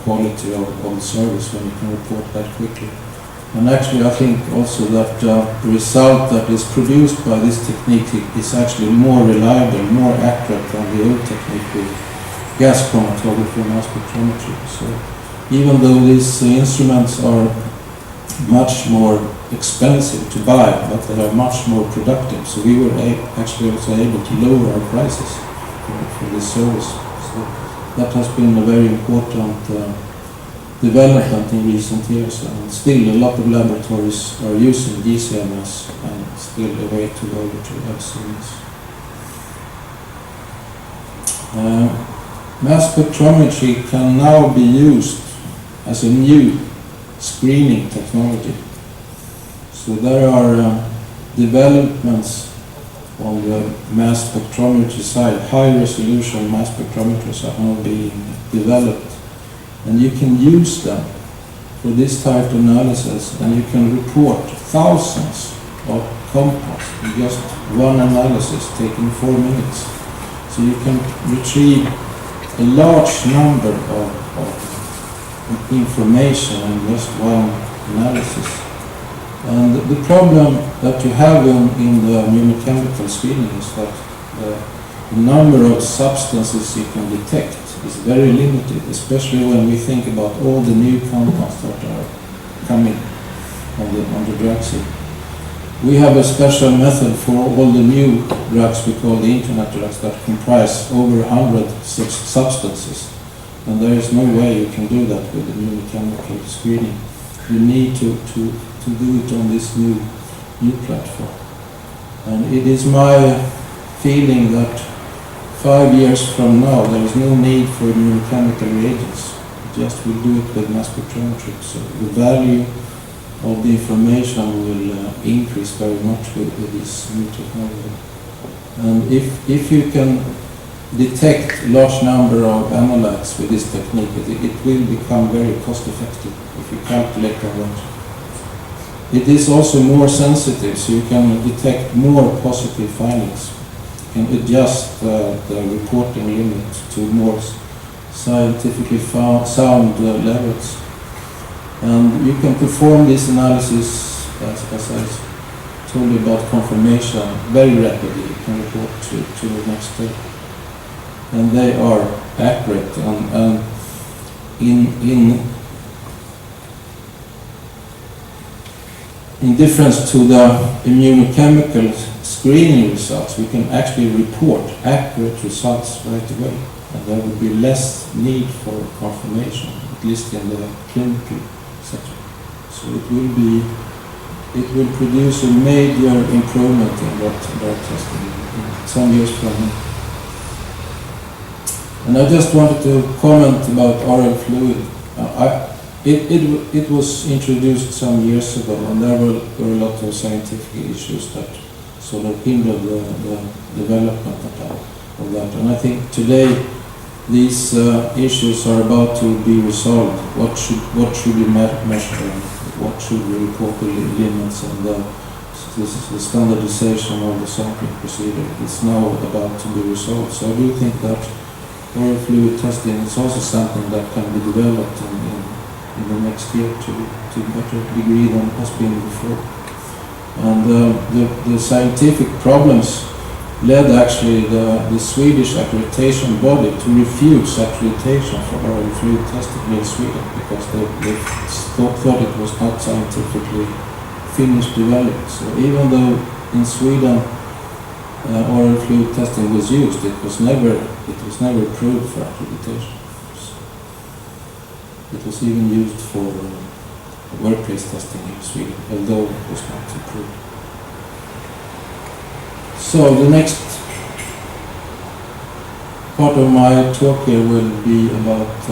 quality of the service when you can report that quickly. And actually I think also that the result that is produced by this technique is actually more reliable, more accurate than the old technique with gas chromatography and mass spectrometry. So even though these instruments are much more expensive to buy, but they are much more productive. So we were actually also able to lower our prices for this service. So that has been a very important development in recent years, and still a lot of laboratories are using GCMS and still a way to go to LCMS. Mass spectrometry can now be used as a new screening technology. So there are developments on the mass spectrometry side. High resolution mass spectrometers are now being developed, and you can use them for this type of analysis, and you can report thousands of compounds in just one analysis taking 4 minutes. So you can retrieve a large number of information in just one analysis. And the problem that you have in the immunochemical screening is that the number of substances you can detect is very limited, especially when we think about all the new compounds that are coming on the drug scene. We have a special method for all the new drugs we call the internet drugs that comprise over 100 substances. And there is no way you can do that with the immunochemical screening. You need to do it on this new platform. And it is my feeling that 5 years from now there is no need for immunochemical reagents. Just we'll do it with mass spectrometry. So the value of the information will increase very much with this new technology. And if you can detect a large number of analytes with this technique, it will become very cost effective if you calculate on that. It is also more sensitive, so you can detect more positive findings. You can adjust the reporting limit to more scientifically sound levels. And you can perform this analysis, as I told you about confirmation, very rapidly. You can report to the next step. And they are accurate, and in difference to the immunochemical screening results, we can actually report accurate results right away, and there would be less need for confirmation, at least in the clinical setting. So it will produce a major improvement in drug testing in some years from now. And I just wanted to comment about oral fluid. It was introduced some years ago, and there were a lot of scientific issues that sort of hindered the development of that. And I think today these issues are about to be resolved. What should be measured, what should be report the limits, and the standardization of the sampling procedure is now about to be resolved. So I do think that oral fluid testing is also something that can be developed in the next year to a better degree than has been before. And the scientific problems led actually the Swedish accreditation body to refuse accreditation for oral fluid testing in Sweden because they thought it was not scientifically finished developed. So even though in Sweden oral fluid testing was used, it was never approved for accreditation. It was even used for workplace testing in Sweden, although it was not approved. So the next part of my talk here will be about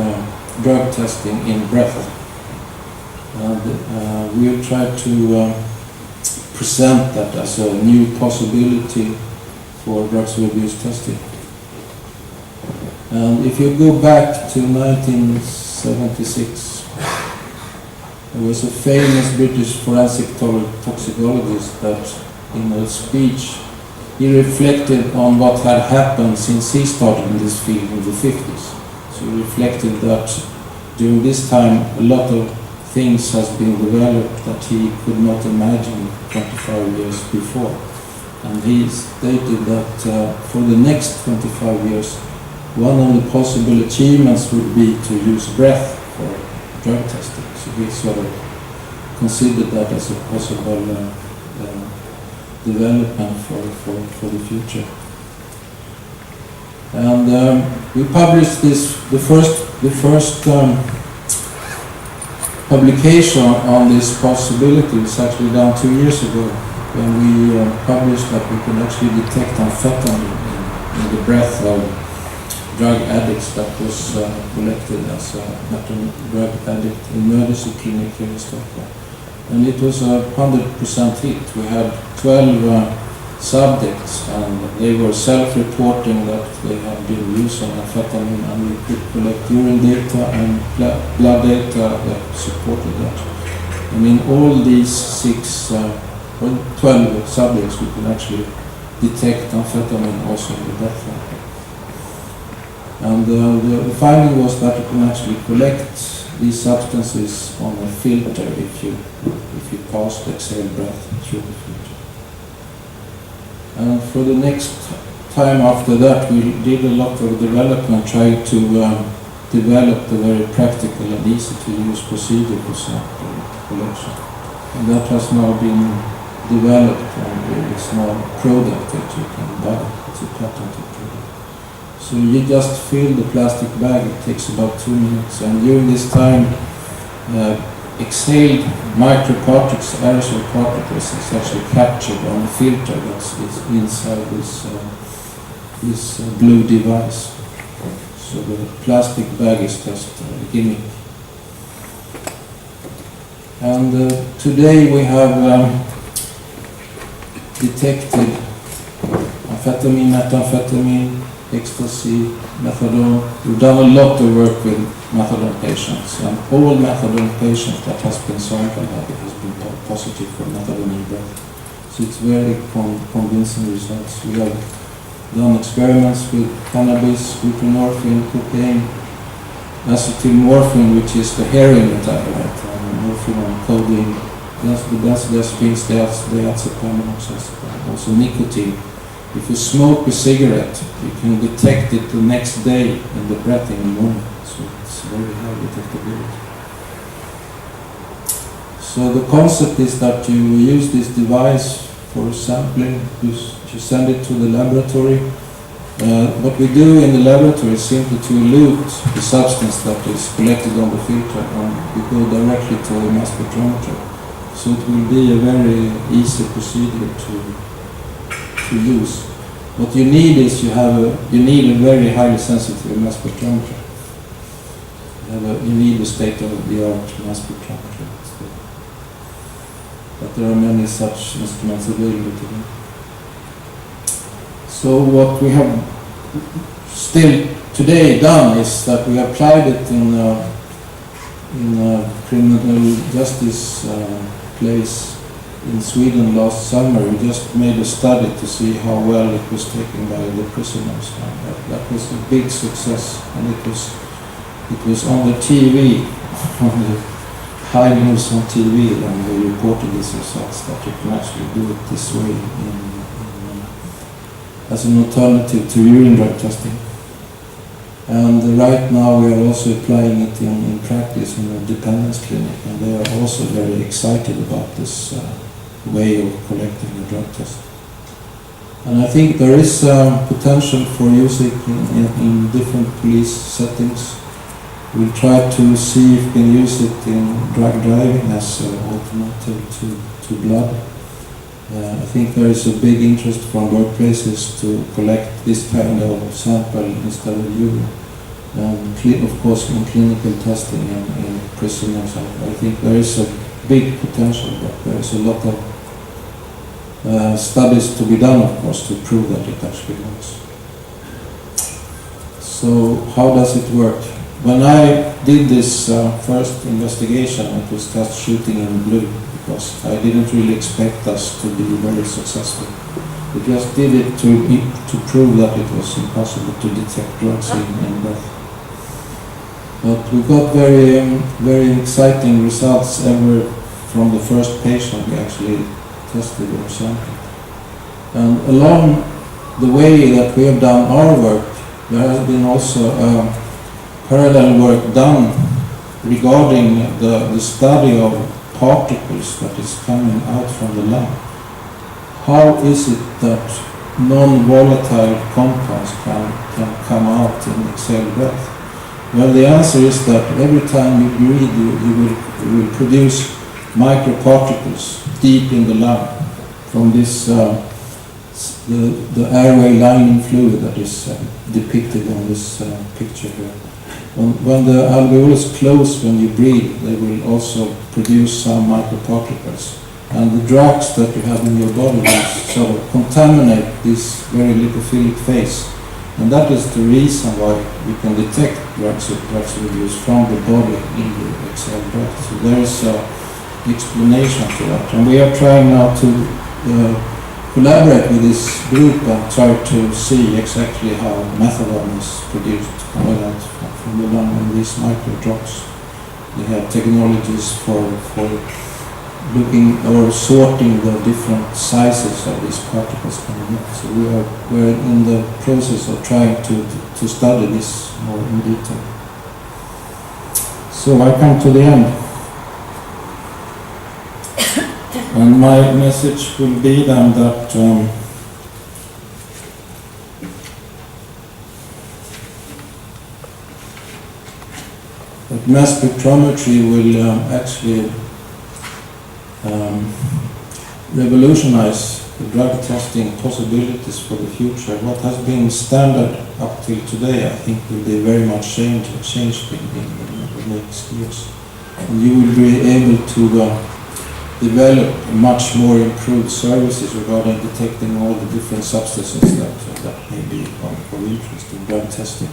drug testing in breath. And we'll try to present that as a new possibility for drugs of abuse testing. And if you go back to 1976, there was a famous British forensic toxicologist that in a speech he reflected on what had happened since he started in this field in the 50s. So he reflected that during this time a lot of things has been developed that he could not imagine 25 years before. And he stated that for the next 25 years, one of the possible achievements would be to use breath for drug testing. So he sort of considered that as a possible development for the future. And we published the first publication on this possibility was actually done 2 years ago, when we published that we can actually detect amphetamine in the breath of drug addicts that was collected as a drug addict emergency clinic here in Stockholm. And it was a 100% hit. We had 12 subjects, and they were self-reporting that they had been using amphetamine, and we could collect urine data and blood data that supported that. And in all these 12 subjects, we could actually detect amphetamine also in the breath sample. And the finding was that you can actually collect these substances on a filter if you pass the exhaled breath through the filter. And for the next time after that, we did a lot of development trying to develop a very practical and easy to use procedure for sample collection. And that has now been developed, and it's now a product that you can buy. It's a patented product. So you just fill the plastic bag, it takes about 2 minutes, and during this time exhaled microparticles, aerosol particles, is actually captured on a filter that's inside this blue device. So the plastic bag is just a gimmick. And today we have detected amphetamine, methamphetamine, ecstasy, methadone. We've done a lot of work with methadone patients, and all methadone patients that has been sampled has been positive for methadone in breath. So it's very convincing results. We have done experiments with cannabis, buprenorphine, cocaine, acetylmorphine, which is the heroin metabolite, and morphine and codeine, the benzodiazepines, the diazepam, also nicotine. If you smoke a cigarette, you can detect it the next day in the breath in the morning. So it's very high detectability. So the concept is that you use this device for sampling, you send it to the laboratory. What we do in the laboratory is simply to elute the substance that is collected on the filter, and we go directly to the mass spectrometer. So it will be a very easy procedure to use. What you need is you need a very highly sensitive mass spectrometer. You need a state-of-the-art mass spectrometer. But there are many such instruments available today. So what we have still today done is that we applied it in a criminal justice place in Sweden last summer. We just made a study to see how well it was taken by the prisoners. And that was a big success, and it was on the TV, on the high news on TV, and they reported these results that you can actually do it this way as an alternative to urine drug testing. And right now we are also applying it in practice in a dependence clinic, and they are also very excited about this way of collecting the drug test. And I think there is potential for using it in different police settings. We'll try to see if we can use it in drug driving as an alternative to blood. I think there is a big interest from workplaces to collect this kind of sample instead of urine. Of course, in clinical testing and in prisoners, I think there is a big potential, but there is a lot of studies to be done, of course, to prove that it actually works. So, how does it work? When I did this first investigation, it was just shooting in blue, because I didn't really expect us to be very successful. We just did it to prove that it was impossible to detect drugs in breath. But we got very exciting results ever from the first patient we actually tested or sampled. And along the way that we have done our work, there has been also parallel work done regarding the study of particles that is coming out from the lung. How is it that non-volatile compounds can come out in exhaled breath? Well, the answer is that every time you breathe, you will produce microparticles deep in the lung from this the airway lining fluid that is depicted on this picture here. When the alveolus close when you breathe, they will also produce some microparticles. And the drugs that you have in your body will sort of contaminate this very lipophilic phase. And that is the reason why we can detect drugs abuse from the body in the exhaled breath. So there is an explanation to that. And we are trying now to collaborate with this group and try to see exactly how methadone is produced from the lung in these micro drops. They have technologies for looking or sorting the different sizes of these particles coming in. So we're in the process of trying to study this more in detail. So I come to the end. And my message will be then that mass spectrometry will actually revolutionize the drug testing possibilities for the future. What has been standard up till today, I think, will be very much changed in the next years. And you will be able to develop much more improved services regarding detecting all the different substances that may be of interest in drug testing.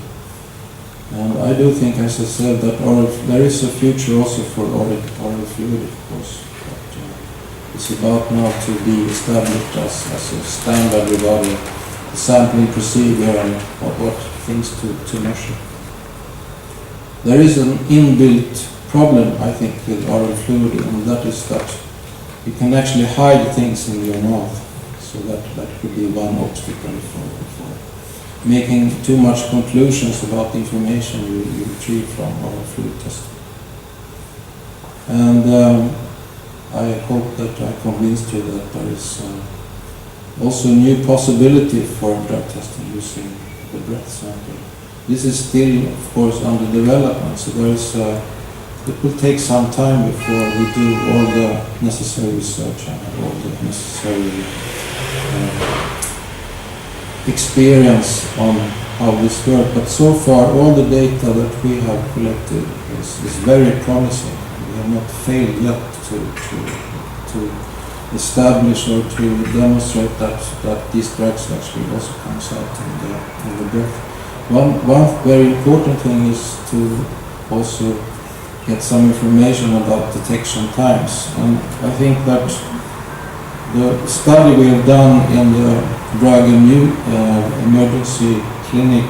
And I do think, as I said, that there is a future also for oral fluid, of course. But it's about now to be established as a standard regarding the sampling procedure and what things to measure. There is an inbuilt problem, I think, with oral fluid, and that is that you can actually hide things in your mouth. So that could be one obstacle for making too much conclusions about the information you retrieve from oral fluid testing. And that I convinced you that there is also a new possibility for drug testing using the breath sample. This is still, of course, under development, so there is it will take some time before we do all the necessary research and all the necessary experience on how this works. But so far, all the data that we have collected is very promising. We have not failed yet to establish or to demonstrate that these drugs actually also comes out in the breath. One very important thing is to also get some information about detection times. And I think that the study we have done in the drug emergency clinic,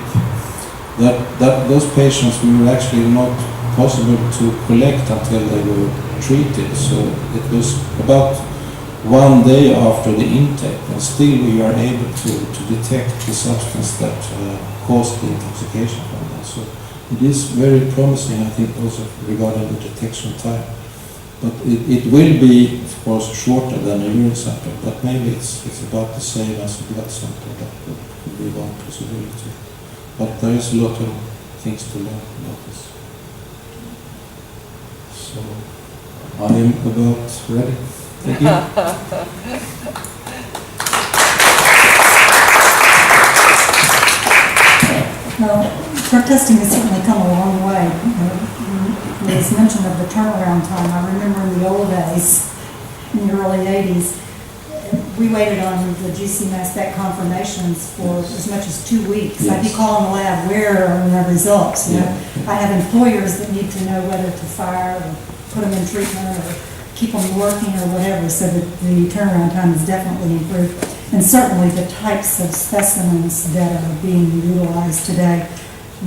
that those patients were actually not possible to collect until they were treated. So it was about 1 day after the intake, and still we are able to detect the substance that caused the intoxication from them. So it is very promising, I think, also regarding the detection time. But it will be, of course, shorter than a urine sample, but maybe it's about the same as a blood sample. That could be one possibility. But there is a lot of things to learn about this. So I am about ready. Thank you. Well, drug testing has certainly come a long way. There was mention of the turnaround time. I remember in the old days, in the early 80s, we waited on the GC mass spec confirmations for as much as 2 weeks. Yes. I'd be calling the lab, where are the results? You know? I have employers that need to know whether to fire or put them in treatment or keep them working or whatever, so that the turnaround time is definitely improved. And certainly the types of specimens that are being utilized today.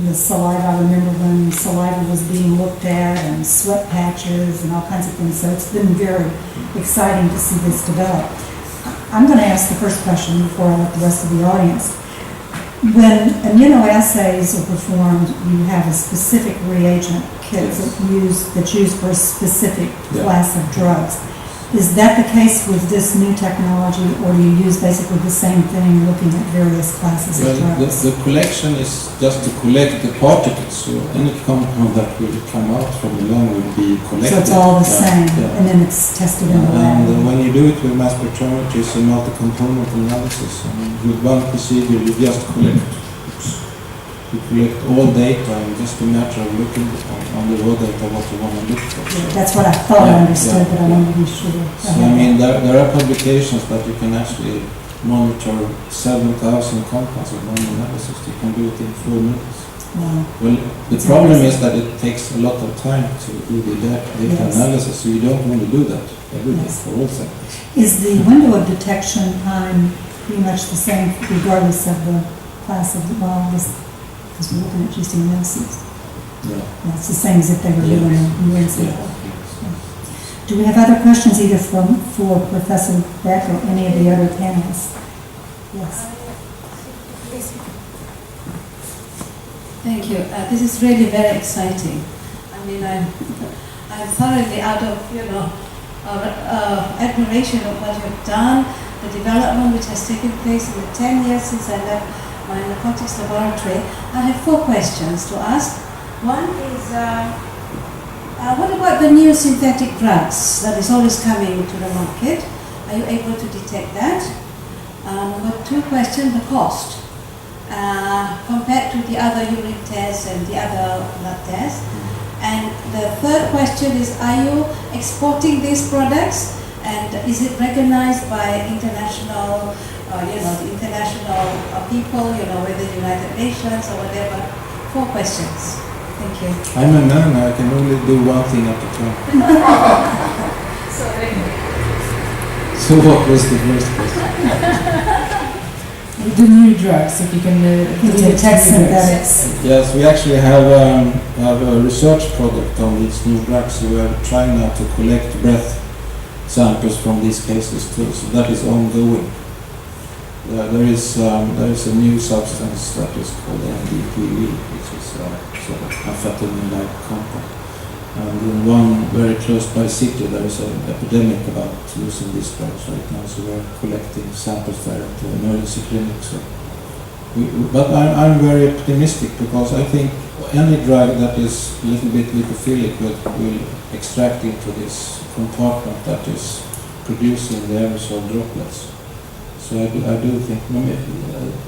The saliva, I remember when saliva was being looked at, and sweat patches and all kinds of things. So it's been very exciting to see this develop. I'm going to ask the first question before I let the rest of the audience. When immunoassays are performed, you have a specific reagent kit that's used for a specific class of drugs. Is that the case with this new technology, or do you use basically the same thing looking at various classes of drugs? The collection is just to collect the particles, so any compound that will come out from the lung will be collected. So it's all the same, and then it's tested in the lab. And when you do it with mass spectrometry, it's a multi-component analysis. I mean, with one procedure, you just collect all data, and just a matter of looking on the raw data what you want to look for. Yeah, that's what I thought I understood, but I wanted to be sure. So I mean, there are publications that you can actually monitor 7,000 compounds in one analysis. You can do it in 4 minutes. Wow. Well, the problem is that it takes a lot of time to do the data analysis, so you don't want to do that every day for all samples. Is the window of detection time pretty much the same regardless of the class of the because we're looking at GC analyses? Yeah. It's the same as if they were doing a urine sample. Yeah. Do we have other questions either for Professor Beck or any of the other panelists? Yes. Thank you. This is really very exciting. I mean, I'm thoroughly out of, admiration of what you've done, the development which has taken place in the 10 years since I left my narcotics laboratory. I have 4 questions to ask. One is, what about the new synthetic drugs that is always coming to the market? Are you able to detect that? Number 2 question, the cost. Compared to the other urine tests and the other blood tests. And the third question is, are you exporting these products? And is it recognized by international, the international people, whether United Nations or whatever? 4 questions. Thank you. I'm a man, I can only do one thing at a time. So what was the first question? The new drugs, if you can detect synthetics. Yes, we actually have a research project on these new drugs. So we are trying now to collect breath samples from these cases too. So that is ongoing. There is a new substance that is called MDPV, which is sort of amphetamine-like compound. And in one very close by city, there is an epidemic about using these drugs right now, so we're collecting samples there at the emergency clinic. So but I'm very optimistic because I think any drug that is a little bit lipophilic will extract into this compartment that is producing the aerosol droplets. So I do think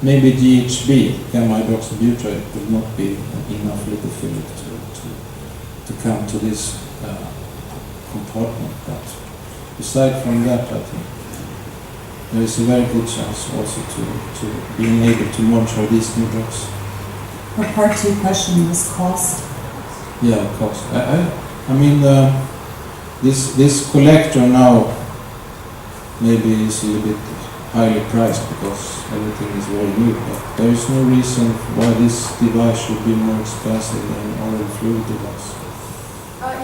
maybe GHB, gamma-hydroxybutyrate, will not be enough lipophilic to come to this compartment. But aside from that, I think there is a very good chance also to being able to monitor these new drugs. Our part 2 question was cost. Yeah, of course. I mean, this collector now maybe is a little bit highly priced because everything is very new, but there is no reason why this device should be more expensive than an oral fluid device.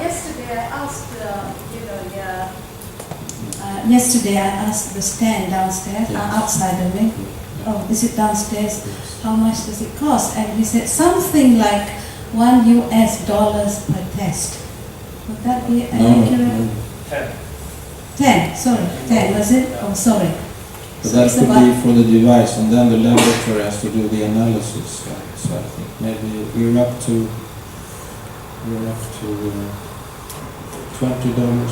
Yesterday I asked, yesterday I asked the stand downstairs, outside of me. Oh, is it downstairs? Yes. How much does it cost? And he said something like $1 per test. Would that be accurate? 10, sorry, 10 was it? Oh, sorry. But So that it's could about- be for the device, and then the laboratory has to do the analysis. So I think maybe we're up to $20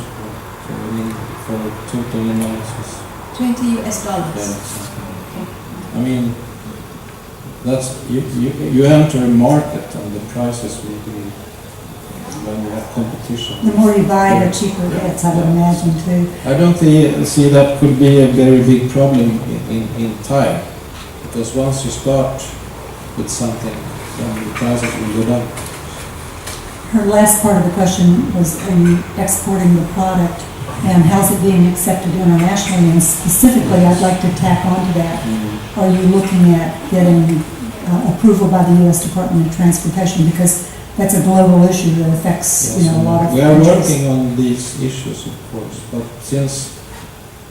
for total analysis. $20. Yeah, something like that. I mean, that's you enter a market, and the prices will be when we have competition. The more you buy, the cheaper it gets, I would imagine too. I don't see that could be a very big problem in time, because once you start with something, then the prices will go down. Her last part of the question was, are you exporting the product and how's it being accepted internationally? And specifically, I'd like to tack onto that. Are you looking at getting approval by the U.S. Department of Transportation? Because that's a global issue that affects, Yes, a lot of we are countries. working on these issues, of course, but since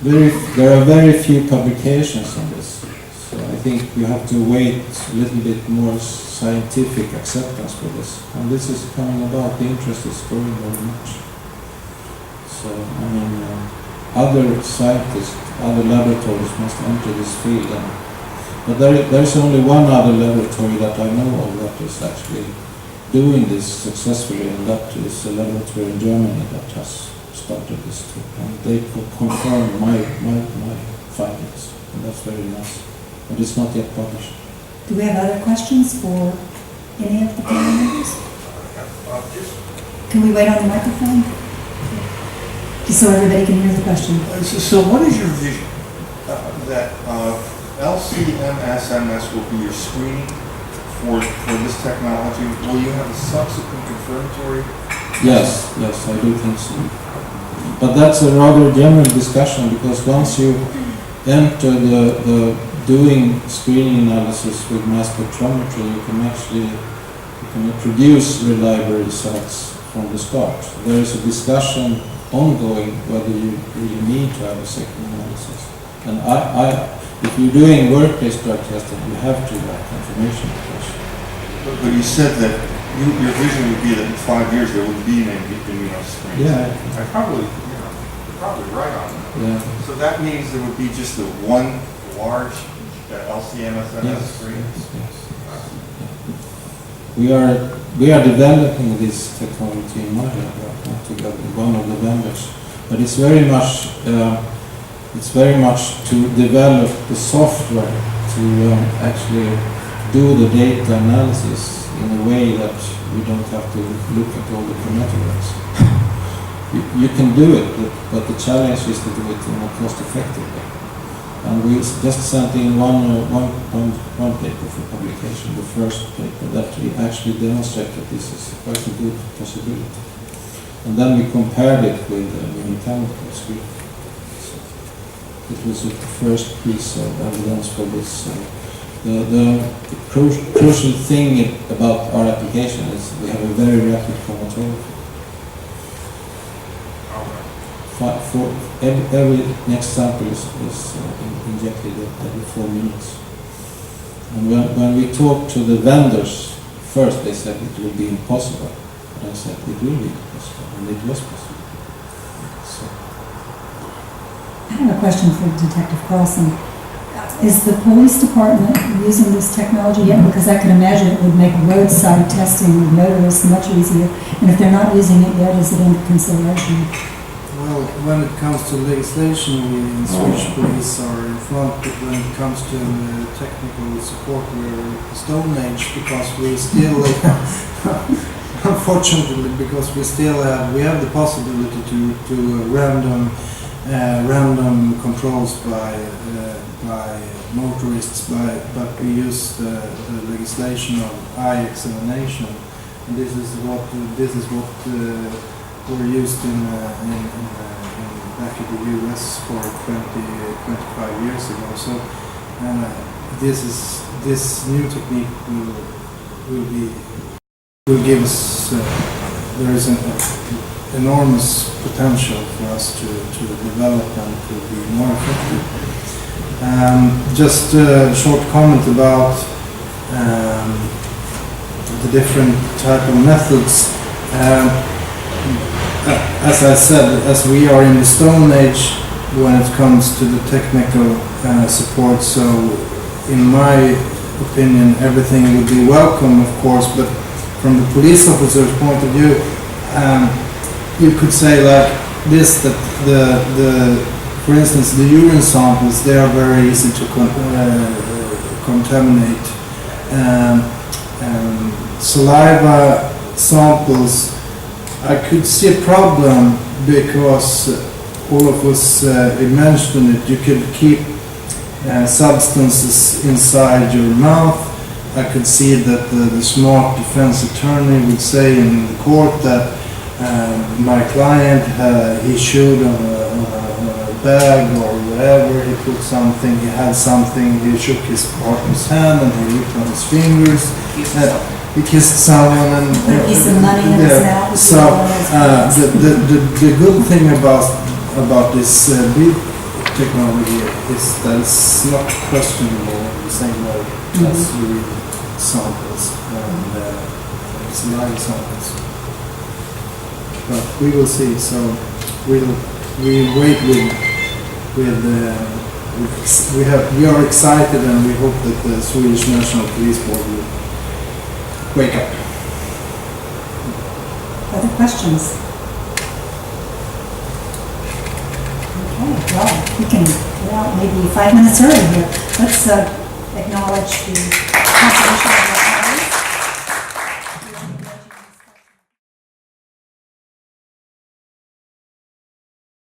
there are very few publications on this, so I think you have to wait a little bit more scientific acceptance for this. And this is coming about, the interest is growing very much. So, I mean, other scientists, other laboratories must enter this field. But there's only one other laboratory that I know of that is actually doing this successfully, and that is a laboratory in Germany that has started this too. And they could confirm my findings, and that's very nice. But it's not yet published. Do we have other questions for any of the panel members? Can we wait on the microphone? Just so everybody can hear the question. So what is your vision? That LC-MS will be your screening for this technology? Will you have a subsequent confirmatory? Yes, I do think so. But that's a rather general discussion, because once you enter the doing screening analysis with mass spectrometry, you can produce reliable results from the start. There is a discussion ongoing whether you really need to have a second analysis. And if you're doing workplace drug testing, you have to have confirmation of course. But you said that your vision would be that in 5 years there would be an immunoscreen. Yeah. You're probably right on that. Yeah. So that means there would be just the one large LC-MS screen? Yes. We are developing this technology in my lab right now together with one of the vendors. But it's very much to develop the software to actually do the data analysis in a way that we don't have to look at all the chromatographs. You can do it, but the challenge is to do it in a cost-effective way. And we just sent in one paper for publication, the first paper, that we actually demonstrated that this is quite a good possibility. And then we compared it with the mechanical screen. So it was the first piece of evidence for this. The crucial thing about our application is we have a very rapid chromatography. For every next sample is injected every 4 minutes. And when we talked to the vendors, first they said it would be impossible. I said it will be possible, and it was possible. So, I have a question for Detective Carlson. Is the police department using this technology yet? Because I can imagine it would make roadside testing of motorists much easier. And if they're not using it yet, is it under consideration? Well, when it comes to legislation, we in Swedish police are in front. But when it comes to technical support, we're the Stone Age because we still, unfortunately, because we still have the possibility to random controls by motorists, but we use the legislation of eye examination. And this is what were used in back in the US for 25 years ago. So this new technique will give us there is an enormous potential for us to develop and to be more effective. Just a short comment about the different type of methods. As I said, as we are in the Stone Age when it comes to the technical support, so in my opinion everything would be welcome, of course, but from the police officer's point of view, you could say like this, that for instance, the urine samples, they are very easy to contaminate. Saliva samples, I could see a problem because all of us mentioned it. You could keep substances inside your mouth. I could see that the smart defense attorney would say in the court that my client, he showed on a bag or whatever, he put something, he had something, he shook his partner's hand and he looked on his fingers. He kissed someone and Put a piece of money in his mouth. so the good thing about this big technology is that it's not questionable in the same way as urine samples and saliva samples. But we will see. So we wait we are excited and we hope that the Swedish National Police Board will wake up. Other questions? Okay, well, we can get out maybe 5 minutes early here. Let's acknowledge the conservation